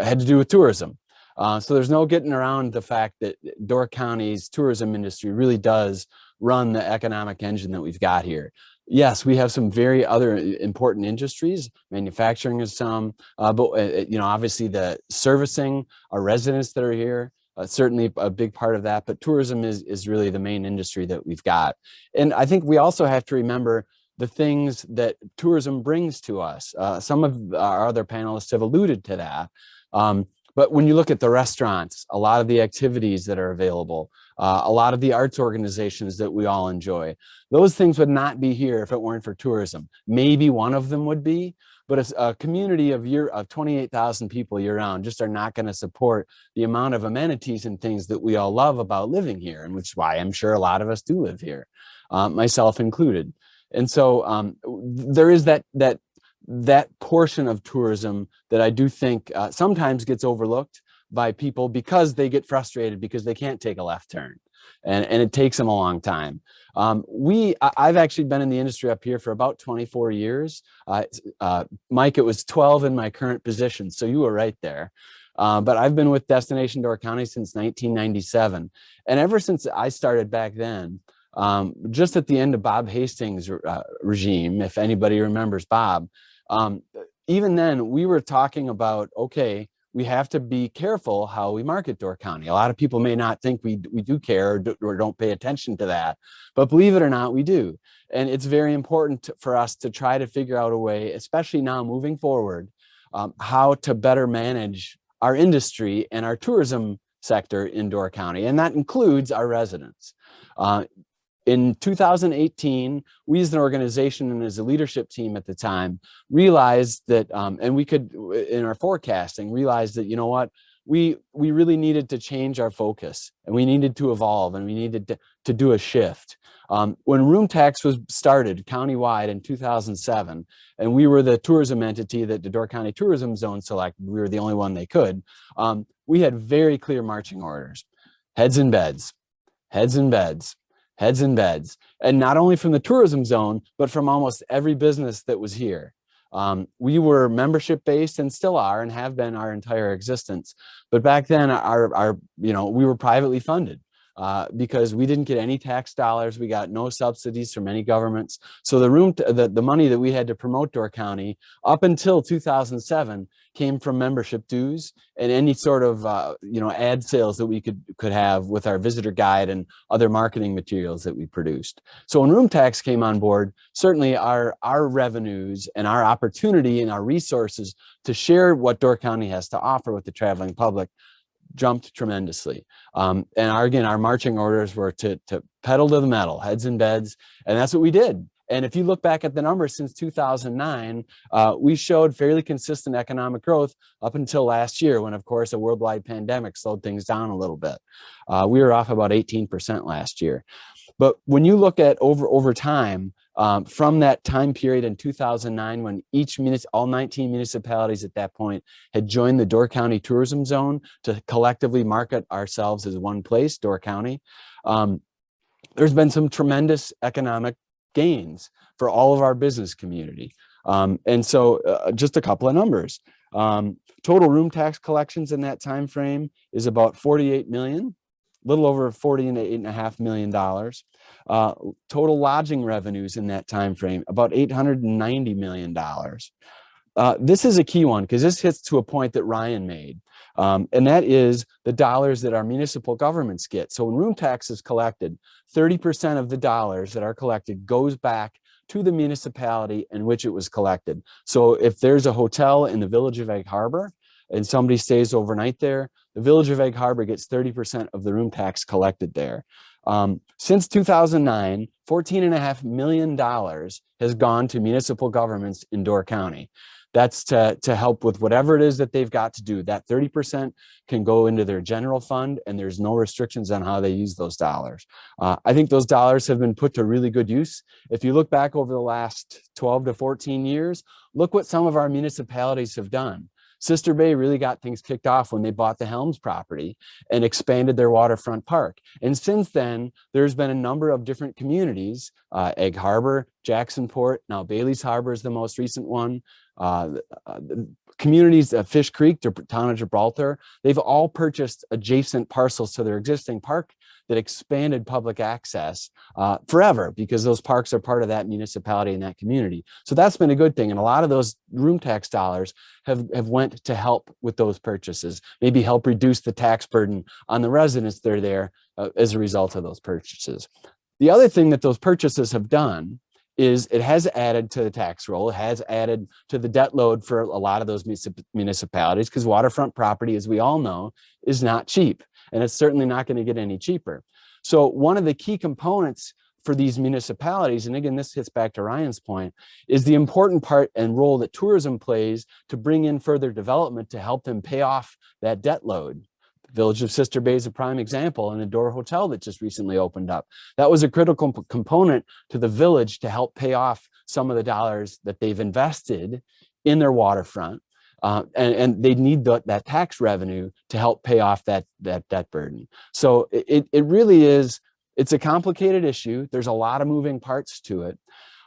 had to do with tourism. So there's no getting around the fact that Door County's tourism industry really does run the economic engine that we've got here. Yes, we have some very other important industries. Manufacturing is some, but you know, obviously the servicing our residents that are here, certainly a big part of that, but tourism is really the main industry that we've got. And I think we also have to remember the things that tourism brings to us. Some of our other panelists have alluded to that. But when you look at the restaurants, a lot of the activities that are available, a lot of the arts organizations that we all enjoy, those things would not be here if it weren't for tourism. Maybe one of them would be, but a community of 28,000 people year round just are not going to support the amount of amenities and things that we all love about living here, and which is why I'm sure a lot of us do live here, myself included. And so there is that portion of tourism that I do think sometimes gets overlooked by people because they get frustrated because they can't take a left turn, and it takes them a long time. I've actually been in the industry up here for about 24 years. Mike, it was 12 in my current position, so you were right there. But I've been with Destination Door County since 1997. And ever since I started back then, just at the end of Bob Hastings' regime, if anybody remembers Bob, even then we were talking about, okay, we have to be careful how we market Door County. A lot of people may not think we do care or don't pay attention to that, but believe it or not, we do. And it's very important for us to try to figure out a way, especially now moving forward, how to better manage our industry and our tourism sector in Door County. And that includes our residents. In 2018, we as an organization and as a leadership team at the time realized that, and we could, in our forecasting, realized that, you know what, we really needed to change our focus, and we needed to evolve, and we needed to do a shift. When room tax was started countywide in 2007, and we were the tourism entity that the Door County Tourism Zone selected, we were the only one they could, we had very clear marching orders: heads in beds, heads in beds, heads in beds. And not only from the tourism zone, but from almost every business that was here. We were membership based and still are and have been our entire existence. But back then we were privately funded because we didn't get any tax dollars. We got no subsidies from any governments. So the money that we had to promote Door County up until 2007 came from membership dues and any sort of ad sales that we could have with our visitor guide and other marketing materials that we produced. So when room tax came on board, certainly our revenues and our opportunity and our resources to share what Door County has to offer with the traveling public jumped tremendously. And our marching orders were to pedal to the metal, heads in beds, and that's what we did. And if you look back at the numbers since 2009, we showed fairly consistent economic growth up until last year, when, of course, a worldwide pandemic slowed things down a little bit. We were off about 18% last year. But when you look at over time, from that time period in 2009, when all 19 municipalities at that point had joined the Door County Tourism Zone to collectively market ourselves as one place, Door County, there's been some tremendous economic gains for all of our business community. And so just a couple of numbers. Total room tax collections in that time frame is about 48 million, a little over $48.5 million. Total lodging revenues in that time frame, about $890 million. This is a key one because this hits to a point that Ryan made, and that is the dollars that our municipal governments get. So when room tax is collected, 30% of the dollars that are collected goes back to the municipality in which it was collected. So if there's a hotel in the village of Egg Harbor and somebody stays overnight there, the village of Egg Harbor gets 30% of the room tax collected there. Since 2009, $14.5 million has gone to municipal governments in Door County. That's to help with whatever it is that they've got to do. That 30% can go into their general fund, and there's no restrictions on how they use those dollars. I think those dollars have been put to really good use. If you look back over the last 12 to 14 years, look what some of our municipalities have done. Sister Bay really got things kicked off when they bought the Helms property and expanded their waterfront park. And since then, there's been a number of different communities, Egg Harbor, Jacksonport, now Bailey's Harbor is the most recent one, communities of Fish Creek, the town of Gibraltar, they've all purchased adjacent parcels to their existing park that expanded public access forever, because those parks are part of that municipality and that community. So that's been a good thing. And a lot of those room tax dollars have went to help with those purchases, maybe help reduce the tax burden on the residents that are there as a result of those purchases. The other thing that those purchases have done is it has added to the tax roll, it has added to the debt load for a lot of those municipalities, because waterfront property, as we all know, is not cheap, and it's certainly not going to get any cheaper. So one of the key components for these municipalities, and again, this hits back to Ryan's point, is the important part and role that tourism plays to bring in further development to help them pay off that debt load. Village of Sister Bay is a prime example, and the Door Hotel that just recently opened up. That was a critical component to the village to help pay off some of the dollars that they've invested in their waterfront. And they need that tax revenue to help pay off that debt burden. So it really is, it's a complicated issue. There's a lot of moving parts to it.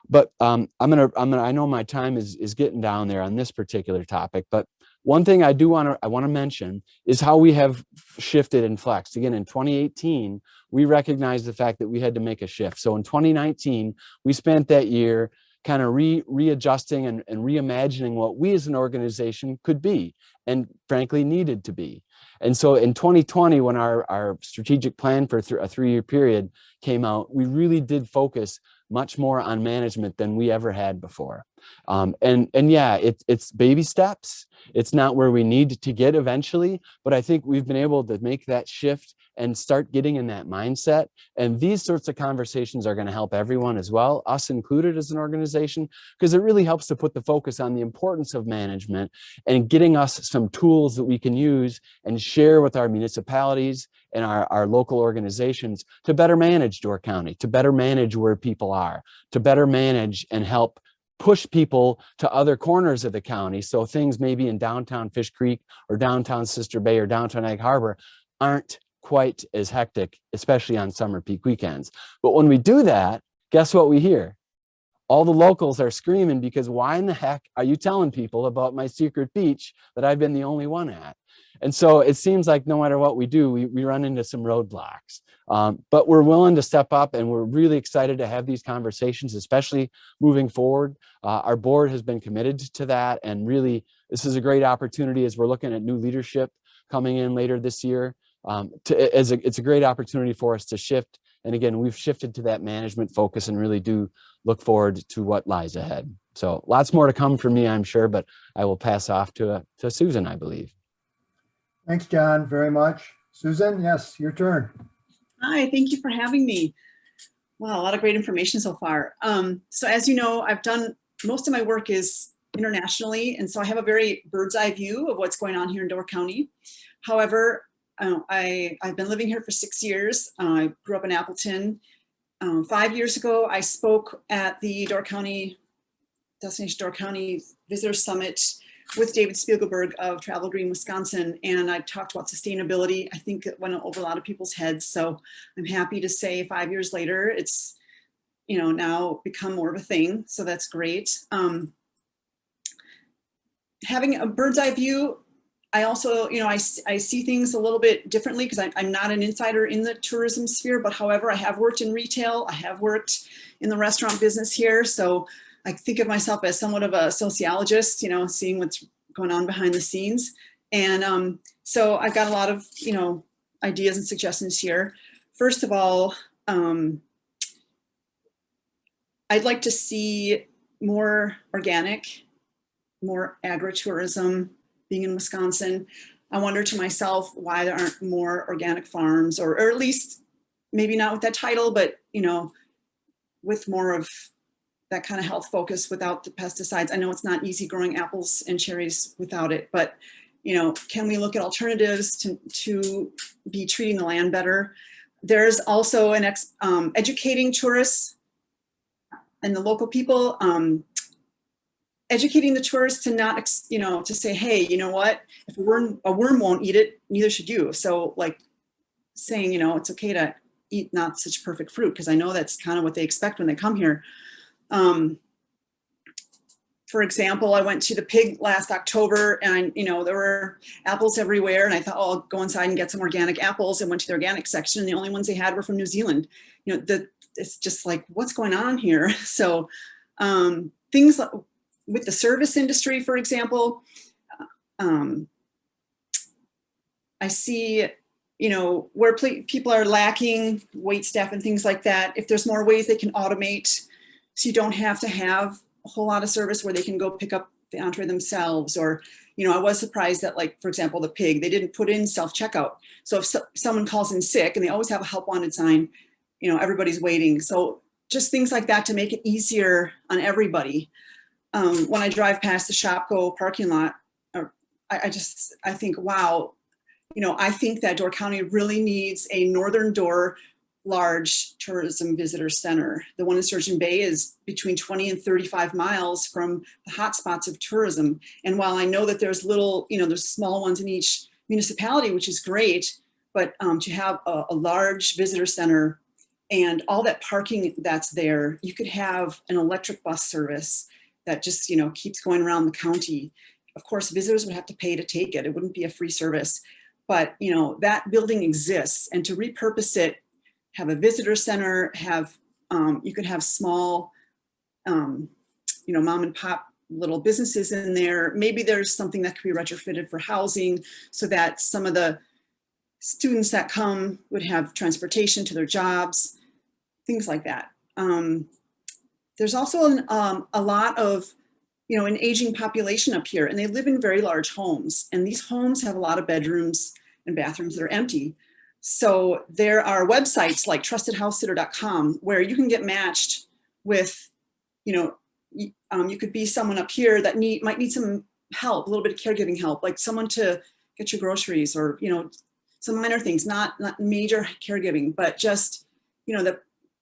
But I know my time is getting down there on this particular topic, but one thing I want to mention is how we have shifted and flexed. Again, in 2018, we recognized the fact that we had to make a shift. So in 2019, we spent that year kind of readjusting and reimagining what we as an organization could be, and frankly needed to be. And so in 2020, when our strategic plan for a 3-year period came out, we really did focus much more on management than we ever had before. And yeah, it's baby steps. It's not where we need to get eventually, but I think we've been able to make that shift and start getting in that mindset. And these sorts of conversations are going to help everyone as well, us included as an organization, because it really helps to put the focus on the importance of management and getting us some tools that we can use and share with our municipalities and our local organizations to better manage Door County, to better manage where people are, to better manage and help push people to other corners of the county. So things maybe in downtown Fish Creek or downtown Sister Bay or downtown Egg Harbor aren't quite as hectic, especially on summer peak weekends. But when we do that, guess what we hear? All the locals are screaming, because why in the heck are you telling people about my secret beach that I've been the only one at? And so it seems like no matter what we do, we run into some roadblocks. But we're willing to step up, and we're really excited to have these conversations, especially moving forward. Our board has been committed to that, and really this is a great opportunity as we're looking at new leadership coming in later this year. It's a great opportunity for us to shift. And again, we've shifted to that management focus and really do look forward to what lies ahead. So lots more to come from me, I'm sure, but I will pass off to Susan, I believe. Thanks, John, very much. Susan, yes, your turn. Hi, thank you for having me. Wow, a lot of great information so far. So as you know, I've done, most of my work is internationally, and so I have a very bird's eye view of what's going on here in Door County. However, I've been living here for 6 years. I grew up in Appleton. 5 years ago, I spoke at the Destination Door County Visitor Summit with David Spiegelberg of Travel Green, Wisconsin, and I talked about sustainability. I think it went over a lot of people's heads. So I'm happy to say 5 years later, it's now become more of a thing. So that's great. Having a bird's eye view, I also, I see things a little bit differently because I'm not an insider in the tourism sphere, but however, I have worked in retail. I have worked in the restaurant business here. So I think of myself as somewhat of a sociologist, seeing what's going on behind the scenes. And so I've got a lot of, ideas and suggestions here. First of all, I'd like to see more organic, more agritourism. Being in Wisconsin, I wonder to myself why there aren't more organic farms, or at least maybe not with that title, but with more of that kind of health focus without the pesticides. I know it's not easy growing apples and cherries without it, but can we look at alternatives to be treating the land better? There's also an educating tourists and the local people. Educating the tourists to not, to say, hey, you know what? If a worm won't eat it, neither should you. So like saying, it's okay to eat not such perfect fruit, because I know that's kind of what they expect when they come here. For example, I went to the Pig last October, and there were apples everywhere, and I thought, oh, I'll go inside and get some organic apples, and went to the organic section, and the only ones they had were from New Zealand. It's just like, what's going on here? So things like, with the service industry, for example, I see, where people are lacking wait staff and things like that. If there's more ways they can automate, so you don't have to have a whole lot of service where they can go pick up the entree themselves. Or, I was surprised that, like, for example, the Pig, they didn't put in self-checkout. So if someone calls in sick, and they always have a help wanted sign, everybody's waiting. So just things like that to make it easier on everybody. When I drive past the Shopko parking lot, I think, wow, I think that Door County really needs a Northern Door large tourism visitor center. The one in Sturgeon Bay is between 20 and 35 miles from the hotspots of tourism. And while I know that there's there's small ones in each municipality, which is great, but to have a large visitor center and all that parking that's there, you could have an electric bus service that just, keeps going around the county. Of course, visitors would have to pay to take it. It wouldn't be a free service, but that building exists, and to repurpose it, have a visitor center, you could have small, mom and pop little businesses in there. Maybe there's something that could be retrofitted for housing so that some of the students that come would have transportation to their jobs, things like that. There's also a lot of, an aging population up here, and they live in very large homes. And these homes have a lot of bedrooms and bathrooms that are empty. So there are websites like trustedhousesitter.com where you can get matched with, you could be someone up here that might need some help, a little bit of caregiving help, like someone to get your groceries, or, some minor things, not major caregiving, but just, the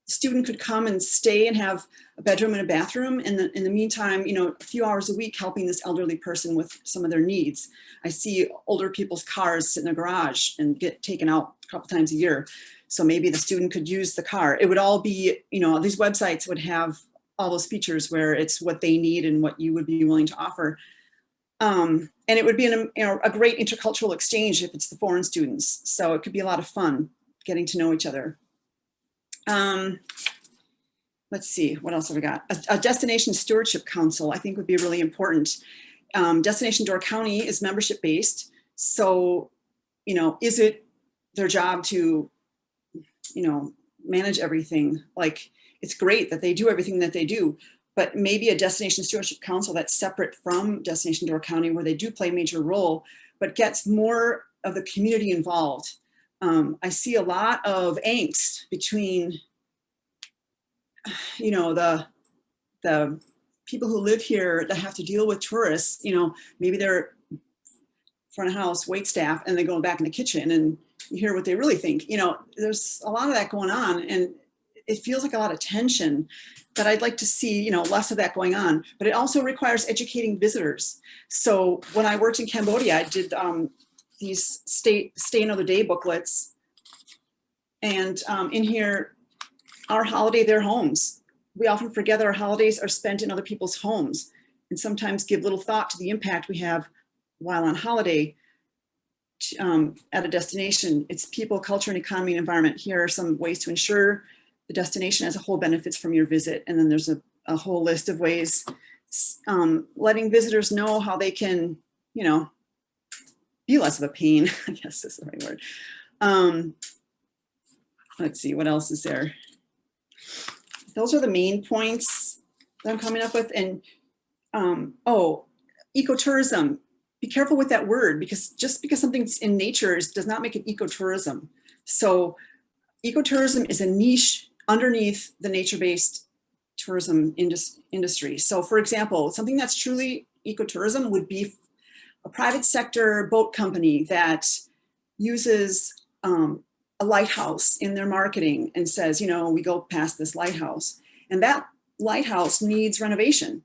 student could come and stay and have a bedroom and a bathroom. And in the meantime, a few hours a week helping this elderly person with some of their needs. I see older people's cars sit in the garage and get taken out a couple times a year. So maybe the student could use the car. It would all be, these websites would have all those features where it's what they need and what you would be willing to offer. And it would be a great intercultural exchange if it's the foreign students. So it could be a lot of fun getting to know each other. Let's see, what else have we got? A Destination Stewardship Council, I think, would be really important. Destination Door County is membership based. So, is it their job to, manage everything? Like, it's great that they do everything that they do, but maybe a Destination Stewardship Council that's separate from Destination Door County, where they do play a major role, but gets more of the community involved. I see a lot of angst between, the people who live here that have to deal with tourists. Maybe they're front of house wait staff, and they go back in the kitchen, and you hear what they really think. There's a lot of that going on, and it feels like a lot of tension that I'd like to see, less of that going on. But it also requires educating visitors. So when I worked in Cambodia, I did these stay another day booklets, and in here, our holiday, their homes. We often forget that our holidays are spent in other people's homes, and sometimes give little thought to the impact we have while on holiday at a destination. It's people, culture, and economy and environment. Here are some ways to ensure the destination as a whole benefits from your visit. And then there's a whole list of ways, letting visitors know how they can, be less of a pain, I guess is the right word. Let's see, what else is there? Those are the main points that I'm coming up with. And ecotourism. Be careful with that word, because just because something's in nature does not make it ecotourism. So ecotourism is a niche underneath the nature-based tourism industry. So for example, something that's truly ecotourism would be a private sector boat company that uses a lighthouse in their marketing and says, we go past this lighthouse, and that lighthouse needs renovation.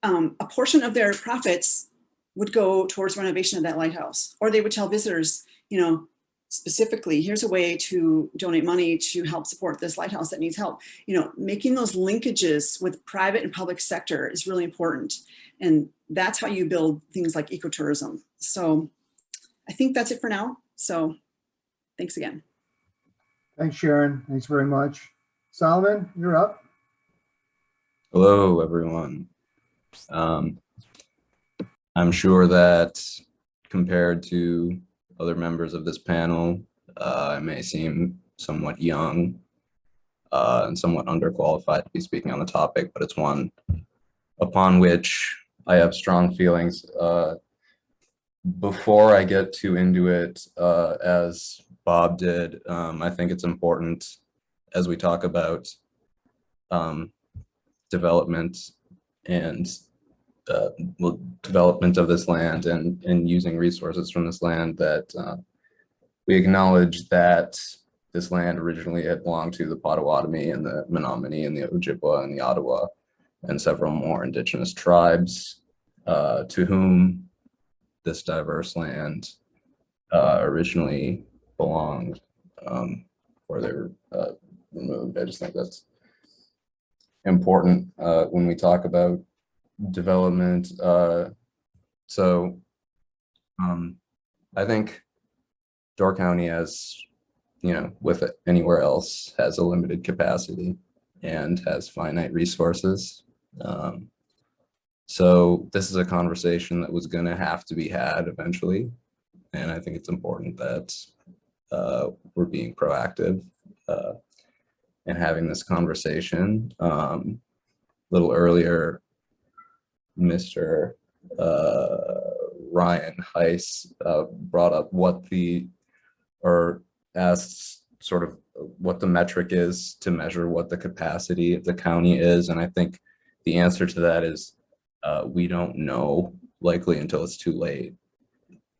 A portion of their profits would go towards renovation of that lighthouse. Or they would tell visitors, specifically, here's a way to donate money to help support this lighthouse that needs help. You know, making those linkages with private and public sector is really important. And that's how you build things like ecotourism. So I think that's it for now. So thanks again. Thanks, Sharon. Thanks very much. Solomon, you're up. Hello, everyone. I'm sure that compared to other members of this panel, I may seem somewhat young and somewhat underqualified to be speaking on the topic, but it's one upon which I have strong feelings. Before I get too into it, as Bob did, I think it's important as we talk about development and development of this land and using resources from this land that we acknowledge that this land originally had belonged to the Potawatomi and the Menominee and the Ojibwa and the Ottawa and several more indigenous tribes to whom this diverse land originally belonged before they were removed. I just think that's important when we talk about development. So I think Door County, as you know, with anywhere else, has a limited capacity and has finite resources. So this is a conversation that was going to have to be had eventually, and I think it's important that we're being proactive in having this conversation. A little earlier, Mr. Ryan Heiss brought up asked sort of what the metric is to measure what the capacity of the county is. And I think the answer to that is we don't know, likely until it's too late,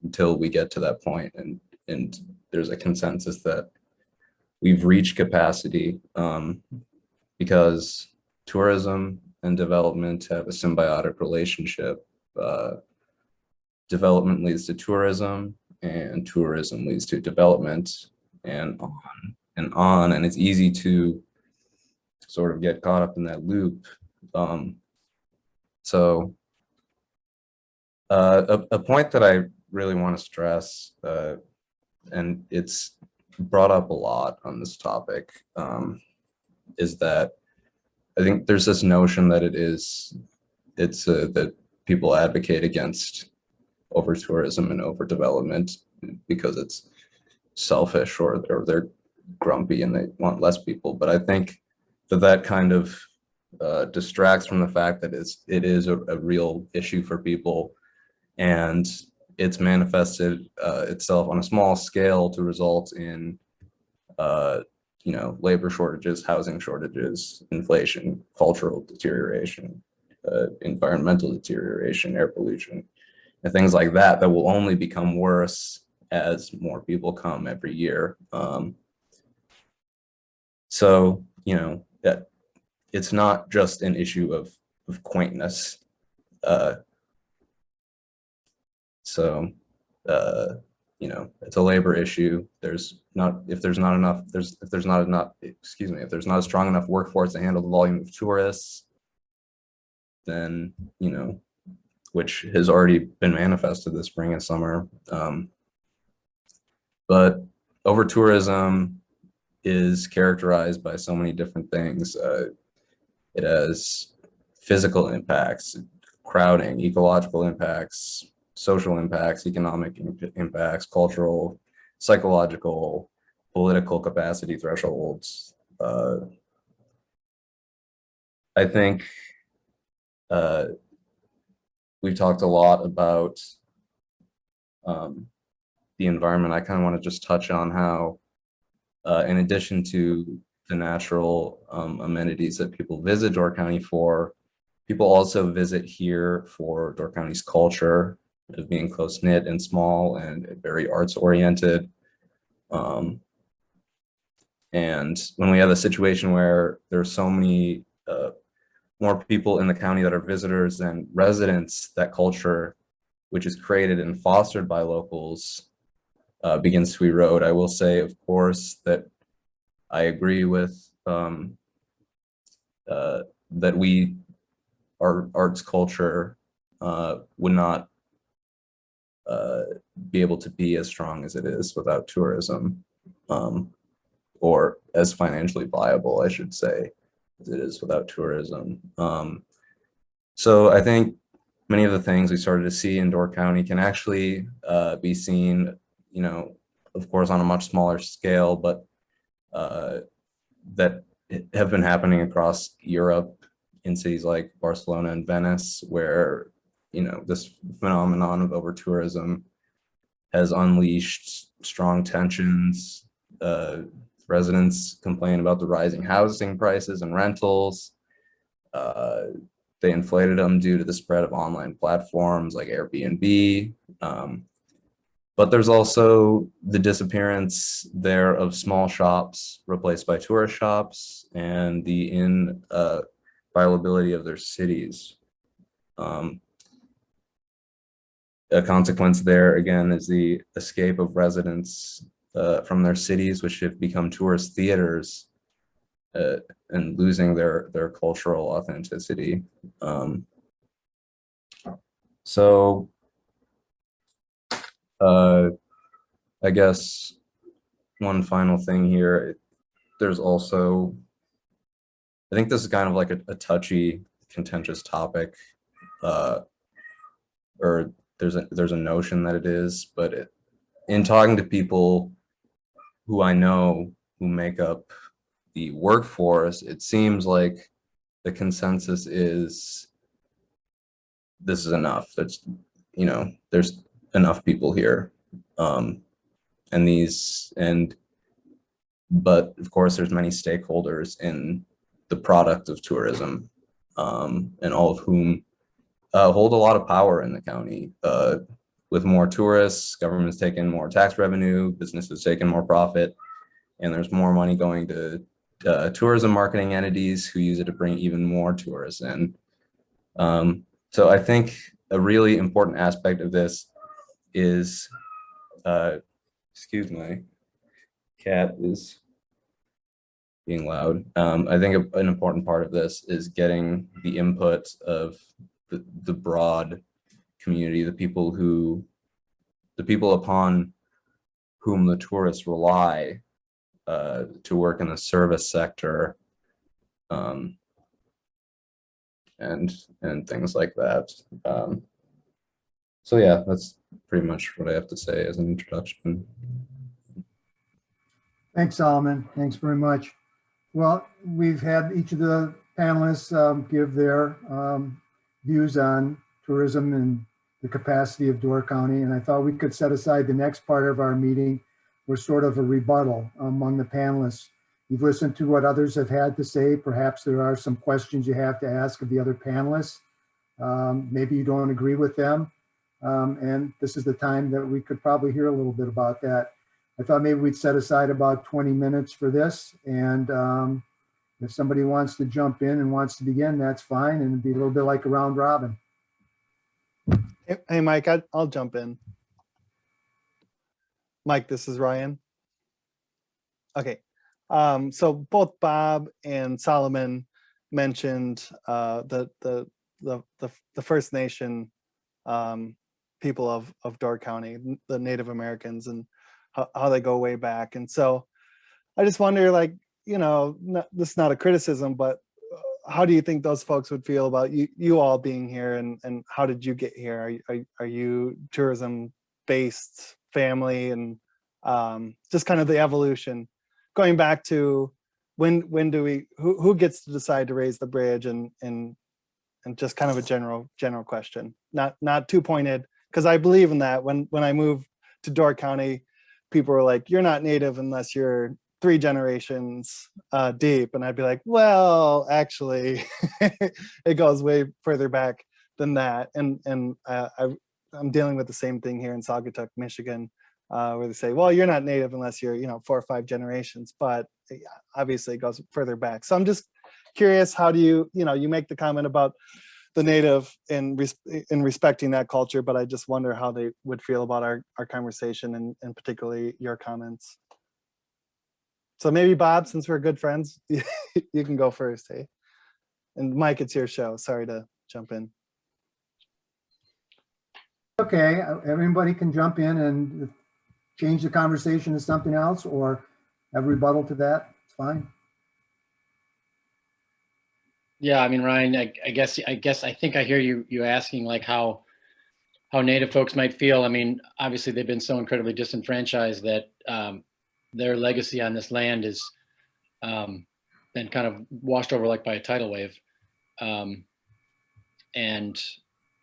until we get to that point. And there's a consensus that we've reached capacity because tourism and development have a symbiotic relationship. Development leads to tourism, and tourism leads to development, and on and on. And it's easy to sort of get caught up in that loop. So a point that I really want to stress, and it's brought up a lot on this topic, is that I think there's this notion that that people advocate against over-tourism and over-development because it's selfish or they're grumpy and they want less people. But I think that kind of distracts from the fact that it is a real issue for people, and it's manifested itself on a small scale to result in labor shortages, housing shortages, inflation, cultural deterioration, environmental deterioration, air pollution, and things like that will only become worse as more people come every year. So, that it's not just an issue of quaintness. It's a labor issue. If there's not a strong enough workforce to handle the volume of tourists, then, which has already been manifested this spring and summer. But over-tourism is characterized by so many different things. It has physical impacts, crowding, ecological impacts, social impacts, economic impacts, cultural, psychological, political capacity thresholds. I think we've talked a lot about the environment. I kind of want to just touch on how, in addition to the natural amenities that people visit Door County for, people also visit here for Door County's culture of being close-knit and small and very arts-oriented. And when we have a situation where there's so many more people in the county that are visitors than residents, that culture, which is created and fostered by locals, begins to erode. I will say, of course, that I agree with that our arts culture would not be able to be as strong as it is without tourism, or as financially viable, I should say, as it is without tourism. So I think many of the things we started to see in Door County can actually be seen, you know, of course, on a much smaller scale, but that have been happening across Europe in cities like Barcelona and Venice, where, you know, this phenomenon of over-tourism has unleashed strong tensions. Residents complain about the rising housing prices and rentals. They inflated them due to the spread of online platforms like Airbnb. But there's also the disappearance there of small shops replaced by tourist shops, and the inviolability of their cities. A consequence there, again, is the escape of residents from their cities, which have become tourist theaters, and losing their cultural authenticity. So I guess one final thing here, there's also, I think this is kind of like a touchy, contentious topic, or there's a notion that it is, but in talking to people who I know who make up the workforce, it seems like the consensus is this is enough. That's, you know, there's enough people here, but of course there's many stakeholders in the product of tourism, and all of whom hold a lot of power in the county. With more tourists, government's taking more tax revenue, businesses taking more profit, and there's more money going to tourism marketing entities who use it to bring even more tourists in. So I think a really important aspect of this is, excuse my cat is being loud. I think an important part of this is getting the input of the broad community, the people upon whom the tourists rely to work in the service sector, and things like that. So yeah, that's pretty much what I have to say as an introduction. Thanks, Solomon. Thanks very much. Well, we've had each of the panelists give their views on tourism and the capacity of Door County, and I thought we could set aside the next part of our meeting for sort of a rebuttal among the panelists. You've listened to what others have had to say. Perhaps there are some questions you have to ask of the other panelists. Maybe you don't agree with them, and this is the time that we could probably hear a little bit about that. I thought maybe we'd set aside about 20 minutes for this, and if somebody wants to jump in and wants to begin, that's fine, and it'd be a little bit like a round robin. Hey, Mike, I'll jump in. Mike, this is Ryan. Okay, so both Bob and Solomon mentioned the First Nation people of Door County, the Native Americans, and how they go way back. And so I just wonder, like, you know, this is not a criticism, but how do you think those folks would feel about you all being here, and how did you get here? Are you tourism-based family, and just kind of the evolution, going back to when do we, who gets to decide to raise the bridge, and just kind of a general question, not too pointed, because I believe in that. When I moved to Door County, people were like, you're not Native unless you're 3 generations deep, and I'd be like, well, actually it goes way further back than that. And I'm dealing with the same thing here in Saugatuck, Michigan, where they say, well, you're not Native unless you're, you know, 4 or 5 generations, but obviously it goes further back. So I'm just curious, how do you make the comment about the native in respecting that culture, but I just wonder how they would feel about our conversation and particularly your comments. So maybe Bob, since we're good friends, you can go first, hey? And Mike, it's your show. Sorry to jump in. Okay, everybody can jump in and change the conversation to something else or have rebuttal to that. It's fine. Yeah, I mean, Ryan, I guess I think I hear you asking like how Native folks might feel. I mean, obviously they've been so incredibly disenfranchised that their legacy on this land is been kind of washed over like by a tidal wave. And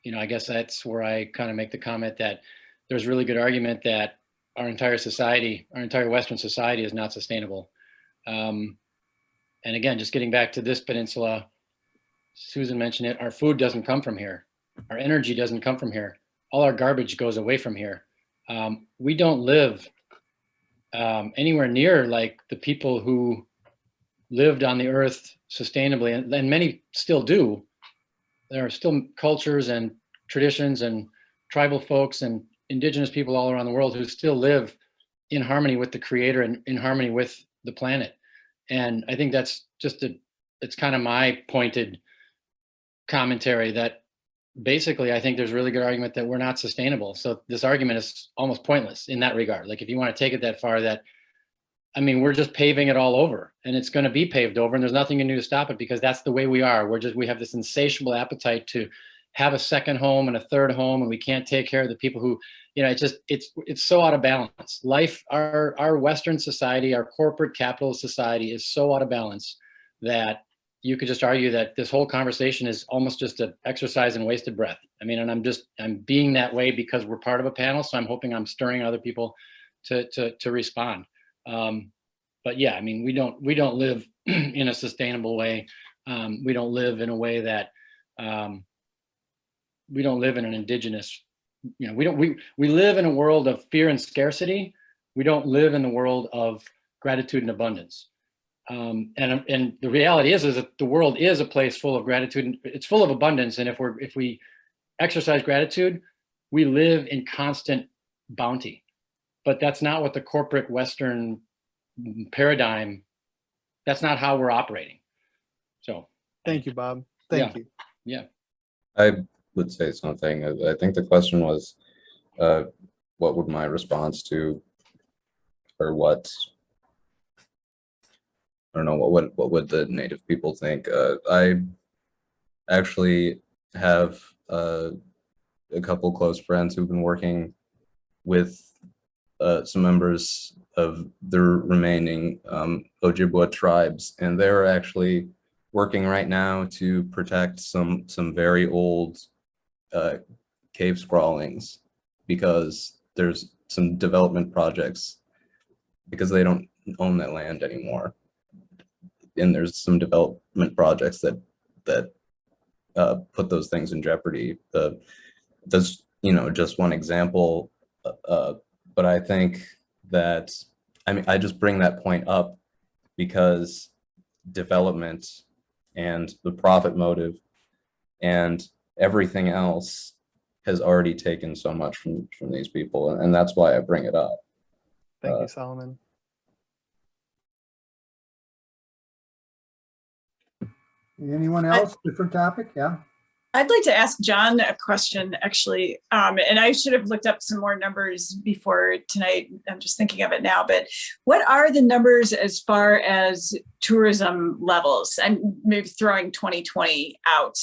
you know, I guess that's where I kind of make the comment that there's really good argument that our entire society, our entire Western society is not sustainable. And again, just getting back to this peninsula, Susan mentioned it, our food doesn't come from here. Our energy doesn't come from here. All our garbage goes away from here. We don't live anywhere near like the people who lived on the earth sustainably, and many still do. There are still cultures and traditions and tribal folks and indigenous people all around the world who still live in harmony with the creator and in harmony with the planet. And I think that's just it's kind of my pointed commentary that basically I think there's really good argument that we're not sustainable. So this argument is almost pointless in that regard. Like if you want to take it that far, that, I mean, we're just paving it all over and it's going to be paved over and there's nothing you can do to stop it because that's the way we are. We have this insatiable appetite to have a second home and a third home and we can't take care of the people who, you know, it's so out of balance. Life, our Western society, our corporate capitalist society is so out of balance that you could just argue that this whole conversation is almost just an exercise in wasted breath. I mean, and I'm being that way because we're part of a panel. So I'm hoping I'm stirring other people to respond. But yeah, I mean, we don't live in a sustainable way. We don't live in a way that, we don't live in an indigenous, you know, we live in a world of fear and scarcity. We don't live in the world of gratitude and abundance. And the reality is that the world is a place full of gratitude. It's full of abundance. And if we exercise gratitude, we live in constant bounty. But that's not what the corporate Western paradigm, that's not how we're operating. So. Thank you, Bob. Thank you. Yeah. I would say something. I think the question was, what would my response to, or what, I don't know, what would the Native people think? I actually have a couple close friends who've been working with some members of the remaining Ojibwa tribes, and they're actually working right now to protect some very old cave scrawlings because there's some development projects because they don't own that land anymore. And there's some development projects that put those things in jeopardy. That's, you know, just one example. But I think that, I mean, I just bring that point up because development and the profit motive and everything else has already taken so much from these people. And that's why I bring it up. Thank you, Solomon. Anyone else? Different topic? Yeah. I'd like to ask Jon a question, actually, and I should have looked up some more numbers before tonight. I'm just thinking of it now, but what are the numbers as far as tourism levels? I'm maybe throwing 2020 out.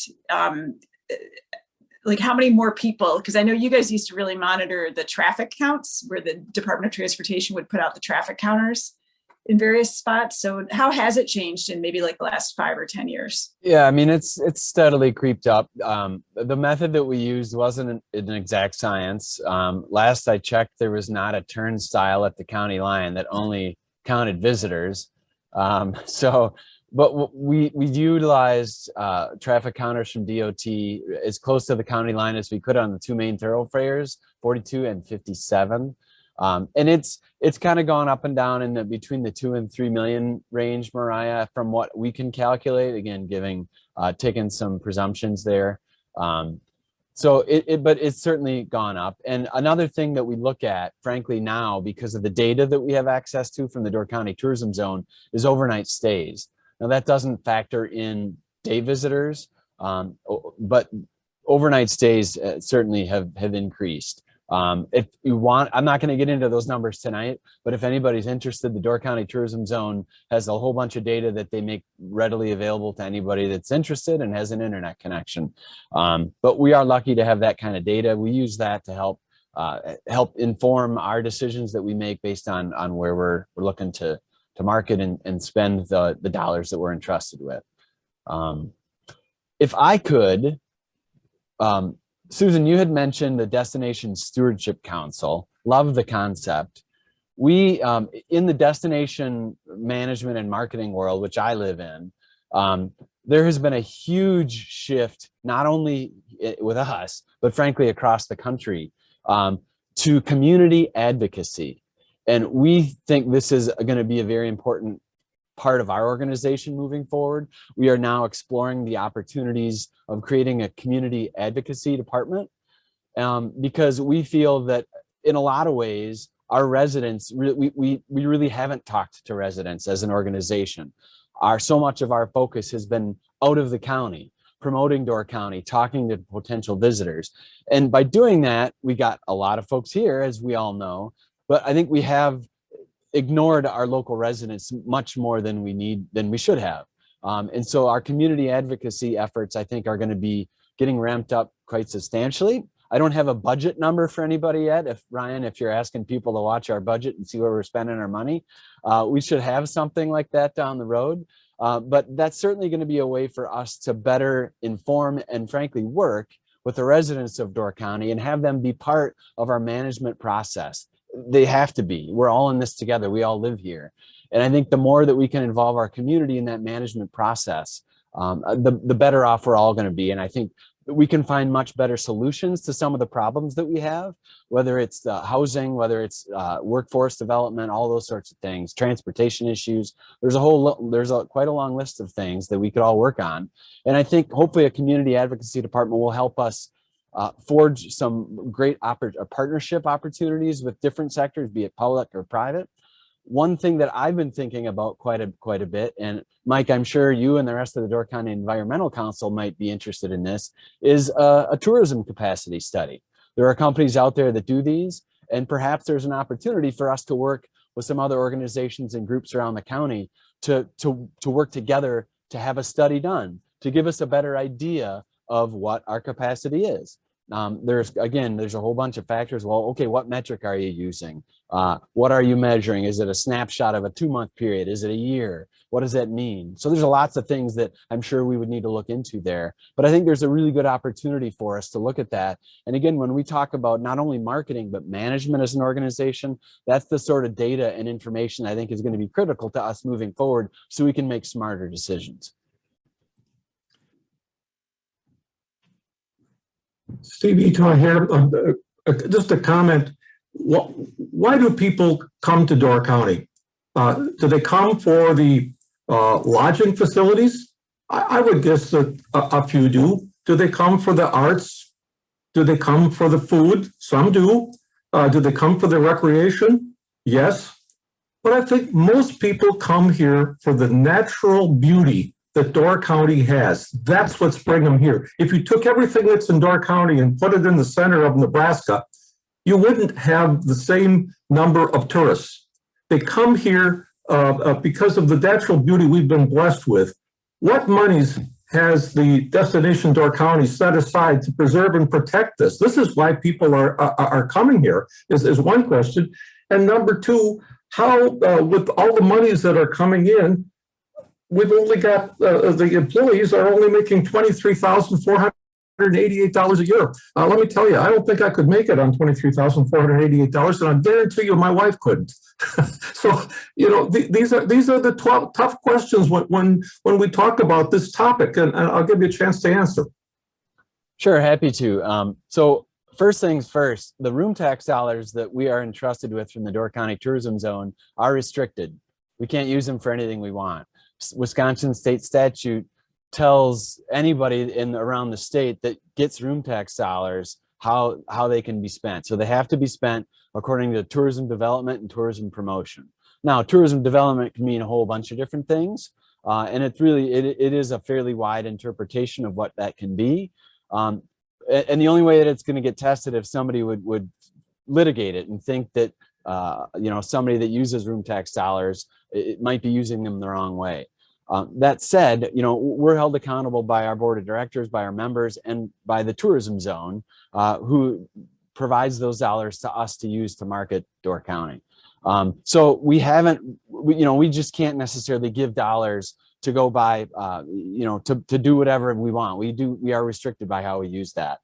Like how many more people? Because I know you guys used to really monitor the traffic counts where the Department of Transportation would put out the traffic counters in various spots. So how has it changed in maybe like the last 5 or 10 years? Yeah, I mean, it's steadily creeped up. The method that we used wasn't an exact science. Last I checked, there was not a turnstile at the county line that only counted visitors. But we utilized traffic counters from DOT as close to the county line as we could on the two main thoroughfares, 42 and 57. And it's kind of gone up and down in between the 2 and 3 million range, Mariah, from what we can calculate, again, taking some presumptions there. So but it's certainly gone up. And another thing that we look at, frankly, now, because of the data that we have access to from the Door County Tourism Zone, is overnight stays. Now, that doesn't factor in day visitors, but overnight stays certainly have increased. If you want, I'm not going to get into those numbers tonight, but if anybody's interested, the Door County Tourism Zone has a whole bunch of data that they make readily available to anybody that's interested and has an internet connection. But we are lucky to have that kind of data. We use that to help inform our decisions that we make based on where we're looking to market and spend the dollars that we're entrusted with. If I could, Susan, you had mentioned the Destination Stewardship Council. Love the concept. We, in the destination management and marketing world, which I live in, there has been a huge shift, not only with us, but frankly across the country, to community advocacy. And we think this is going to be a very important part of our organization moving forward. We are now exploring the opportunities of creating a community advocacy department, because we feel that in a lot of ways, our residents, we really haven't talked to residents as an organization. So much of our focus has been out of the county, promoting Door County, talking to potential visitors. And by doing that, we got a lot of folks here, as we all know, but I think we have ignored our local residents much more than we should have. And so our community advocacy efforts, I think, are going to be getting ramped up quite substantially. I don't have a budget number for anybody yet. Ryan, if you're asking people to watch our budget and see where we're spending our money, we should have something like that down the road. But that's certainly going to be a way for us to better inform and frankly work with the residents of Door County and have them be part of our management process. They have to be. We're all in this together. We all live here. And I think the more that we can involve our community in that management process, the better off we're all going to be. And I think we can find much better solutions to some of the problems that we have, whether it's housing, whether it's workforce development, all those sorts of things, transportation issues. There's quite a long list of things that we could all work on. And I think hopefully a community advocacy department will help us forge some great partnership opportunities with different sectors, be it public or private. One thing that I've been thinking about quite a bit, and Mike, I'm sure you and the rest of the Door County Environmental Council might be interested in this, is a tourism capacity study. There are companies out there that do these, and perhaps there's an opportunity for us to work with some other organizations and groups around the county to work together to have a study done, to give us a better idea of what our capacity is. There's a whole bunch of factors. Well, okay, what metric are you using? What are you measuring? Is it a snapshot of a 2-month period? Is it a year? What does that mean? So there's lots of things that I'm sure we would need to look into there. But I think there's a really good opportunity for us to look at that. And again, when we talk about not only marketing, but management as an organization, that's the sort of data and information I think is going to be critical to us moving forward so we can make smarter decisions. Steve Eton here. Just a comment. Why do people come to Door County? Do they come for the lodging facilities? I would guess that a few do. Do they come for the arts? Do they come for the food? Some do. Do they come for the recreation? Yes. But I think most people come here for the natural beauty that Door County has. That's what's bringing them here. If you took everything that's in Door County and put it in the center of Nebraska, you wouldn't have the same number of tourists. They come here because of the natural beauty we've been blessed with. What monies has the destination Door County set aside to preserve and protect this? This is why people are coming here, is one question. And number two, how with all the monies that are coming in, we've only got, the employees are only making $23,488 a year. Let me tell you, I don't think I could make it on $23,488, and I guarantee you my wife couldn't. So, you know, these are the tough questions when we talk about this topic, and I'll give you a chance to answer. Sure, happy to. So first things first, the room tax dollars that we are entrusted with from the Door County Tourism Zone are restricted. We can't use them for anything we want. Wisconsin state statute tells anybody around the state that gets room tax dollars how they can be spent. So they have to be spent according to tourism development and tourism promotion. Now, tourism development can mean a whole bunch of different things, and it is a fairly wide interpretation of what that can be. And the only way that it's going to get tested if somebody would litigate it and think that somebody that uses room tax dollars, it might be using them the wrong way. That said, we're held accountable by our board of directors, by our members, and by the tourism zone, who provides those dollars to us to use to market Door County. So we just can't necessarily give dollars to go buy, to do whatever we want. We are restricted by how we use that.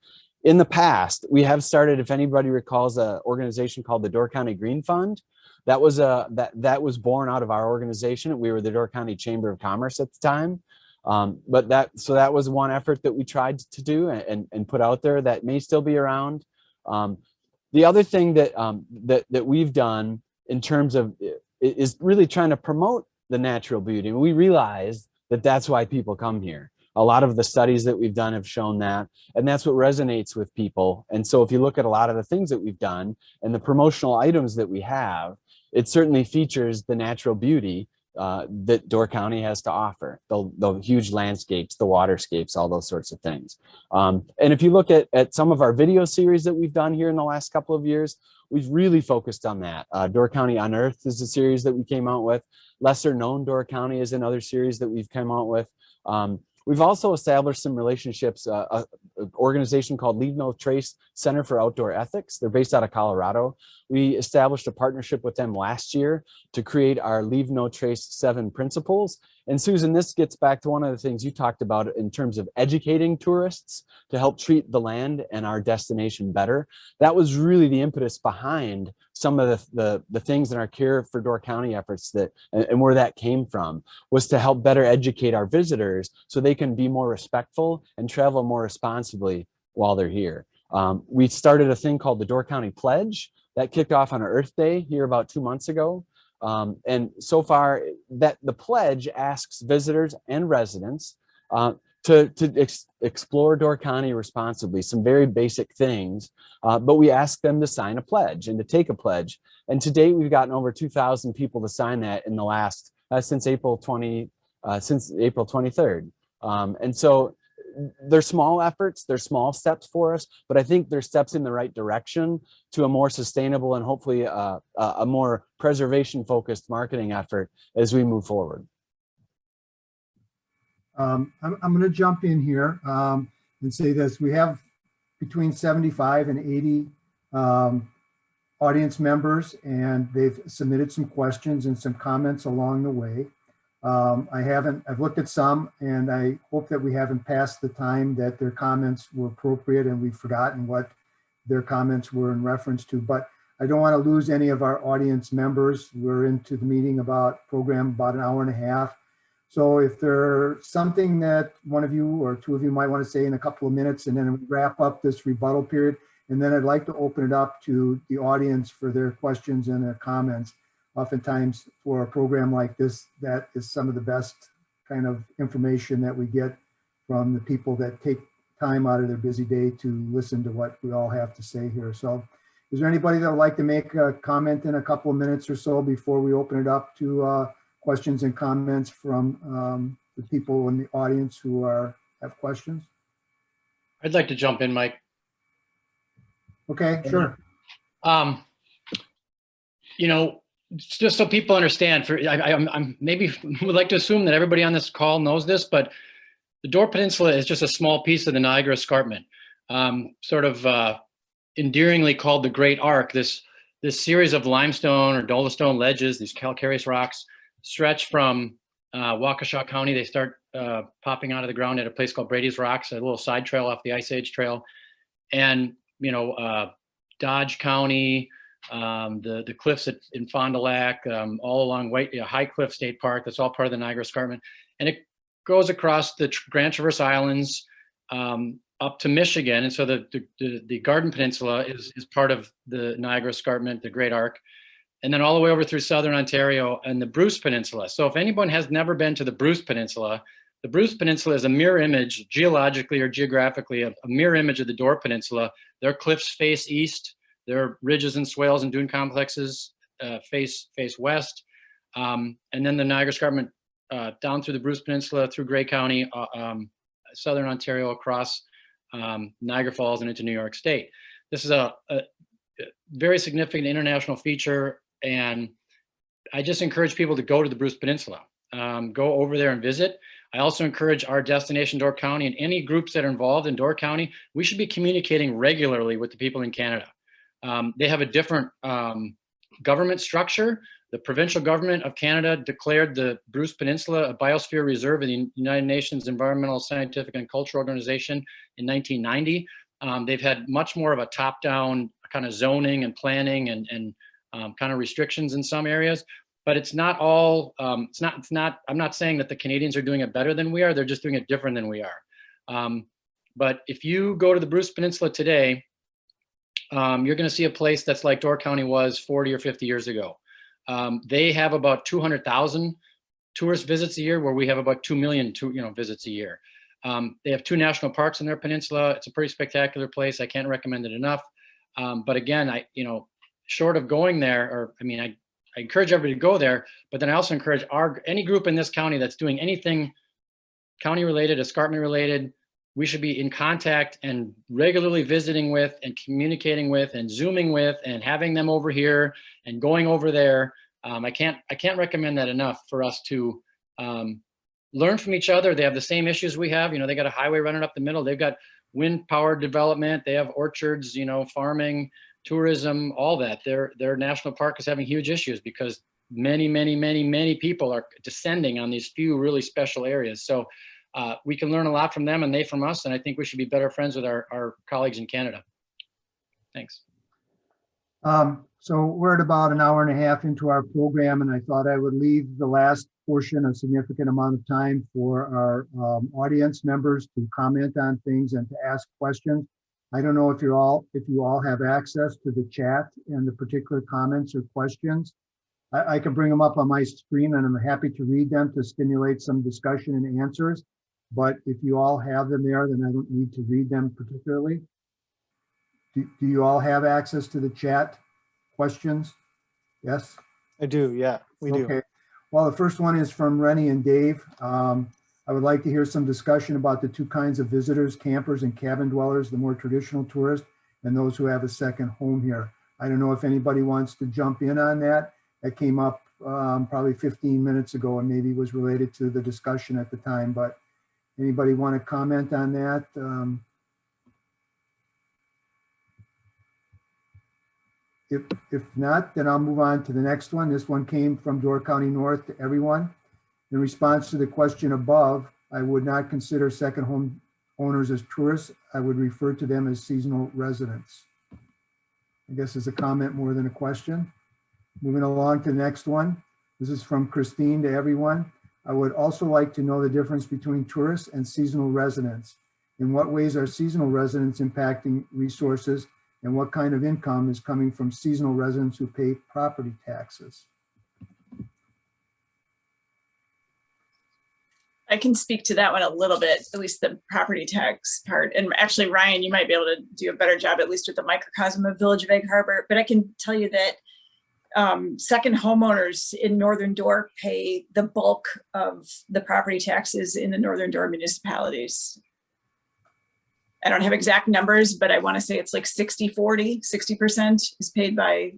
In the past, we have started, if anybody recalls, an organization called the Door County Green Fund. That was born out of our organization. We were the Door County Chamber of Commerce at the time. So that was one effort that we tried to do and put out there that may still be around. The other thing that we've done in terms of is really trying to promote the natural beauty. And we realize that that's why people come here. A lot of the studies that we've done have shown that, and that's what resonates with people. And so if you look at a lot of the things that we've done and the promotional items that we have, it certainly features the natural beauty that Door County has to offer, the huge landscapes, the waterscapes, all those sorts of things. And if you look at some of our video series that we've done here in the last couple of years, we've really focused on that. Door County Unearthed is a series that we came out with. Lesser Known Door County is another series that we've come out with. We've also established some relationships, an organization called Leave No Trace Center for Outdoor Ethics. They're based out of Colorado. We established a partnership with them last year to create our Leave No Trace 7 principles. And Susan, this gets back to one of the things you talked about in terms of educating tourists to help treat the land and our destination better. That was really the impetus behind some of the things in our Care for Door County efforts and where that came from, was to help better educate our visitors so they can be more respectful and travel more responsibly while they're here. We started a thing called the Door County Pledge that kicked off on our Earth Day here about 2 months ago. And so far, that the pledge asks visitors and residents to explore Door County responsibly, some very basic things, but we ask them to sign a pledge and to take a pledge. And to date, we've gotten over 2,000 people to sign that in the last, since April 23rd. And so they're small efforts, they're small steps for us, but I think they're steps in the right direction to a more sustainable and hopefully a more preservation-focused marketing effort as we move forward. I'm going to jump in here and say this. We have between 75 and 80 audience members, and they've submitted some questions and some comments along the way. I've looked at some, and I hope that we haven't passed the time that their comments were appropriate and we've forgotten what their comments were in reference to, but I don't want to lose any of our audience members. We're into the meeting program about an hour and a half. So if there's something that one of you or two of you might want to say in a couple of minutes, and then we wrap up this rebuttal period, and then I'd like to open it up to the audience for their questions and their comments. Oftentimes for a program like this, that is some of the best kind of information that we get from the people that take time out of their busy day to listen to what we all have to say here. So is there anybody that would like to make a comment in a couple of minutes or so before we open it up to questions and comments from the people in the audience who have questions? I'd like to jump in, Mike. Okay, sure. Just so people understand, I'm maybe would like to assume that everybody on this call knows this, but the Door Peninsula is just a small piece of the Niagara Escarpment, sort of endearingly called the Great Arc. This series of limestone or dolostone ledges, these calcareous rocks, stretch from Waukesha County. They start popping out of the ground at a place called Brady's Rocks, a little side trail off the Ice Age Trail, and Dodge County. The cliffs in Fond du Lac, all along High Cliff State Park. That's all part of the Niagara Escarpment, and it goes across the Grand Traverse Islands up to Michigan. And so the Garden Peninsula is part of the Niagara Escarpment, the Great Arc, and then all the way over through southern Ontario and the Bruce Peninsula. So if anyone has never been to the Bruce Peninsula, the Bruce Peninsula is a mirror image, geologically or geographically, a mirror image of the Door Peninsula. Their cliffs face east, their ridges and swales and dune complexes face west. And then the Niagara Escarpment down through the Bruce Peninsula, through Grey County, southern Ontario, across Niagara Falls and into New York State. This is a very significant international feature, and I just encourage people to go to the Bruce Peninsula. Go over there and visit. I also encourage our destination, Door County, and any groups that are involved in Door County, we should be communicating regularly with the people in Canada. They have a different government structure. The provincial government of Canada declared the Bruce Peninsula a biosphere reserve of the United Nations Environmental, Scientific, and Cultural Organization in 1990. They've had much more of a top-down kind of zoning and planning and kind of restrictions in some areas, but it's not all, I'm not saying that the Canadians are doing it better than we are, they're just doing it different than we are. But if you go to the Bruce Peninsula today, you're gonna see a place that's like Door County was 40 or 50 years ago. They have about 200,000 tourist visits a year, where we have about 2 million visits a year. They have 2 national parks in their peninsula. It's a pretty spectacular place. I can't recommend it enough. But again, short of going there, I encourage everybody to go there, but then I also encourage any group in this county that's doing anything county related, escarpment related, we should be in contact and regularly visiting with and communicating with and Zooming with and having them over here and going over there. I can't recommend that enough for us to learn from each other. They have the same issues we have. They got a highway running up the middle. They've got wind power development. They have orchards, farming, tourism, all that. Their national park is having huge issues because many people are descending on these few really special areas. So we can learn a lot from them and they from us. And I think we should be better friends with our colleagues in Canada. Thanks. So we're at about an hour and a half into our program, and I thought I would leave the last portion, a significant amount of time, for our audience members to comment on things and to ask questions. I don't know if you all have access to the chat and the particular comments or questions. I can bring them up on my screen, and I'm happy to read them to stimulate some discussion and answers. But if you all have them there, then I don't need to read them particularly. Do you all have access to the chat questions? Yes? I do, yeah, we do. Okay. Well, the first one is from Rennie and Dave. I would like to hear some discussion about the 2 kinds of visitors, campers and cabin dwellers, the more traditional tourists and those who have a second home here. I don't know if anybody wants to jump in on that. That came up probably 15 minutes ago and maybe was related to the discussion at the time, but anybody want to comment on that? If not, then I'll move on to the next one. This one came from Door County North to everyone. In response to the question above, I would not consider second home owners as tourists. I would refer to them as seasonal residents. I guess it's a comment more than a question. Moving along to the next one. This is from Christine to everyone. I would also like to know the difference between tourists and seasonal residents. In what ways are seasonal residents impacting resources, and what kind of income is coming from seasonal residents who pay property taxes? I can speak to that one a little bit, at least the property tax part. And actually, Ryan, you might be able to do a better job, at least with the microcosm of Village of Egg Harbor. But I can tell you that second homeowners in Northern Door pay the bulk of the property taxes in the Northern Door municipalities. I don't have exact numbers, but I want to say it's like 60-40, 60% is paid by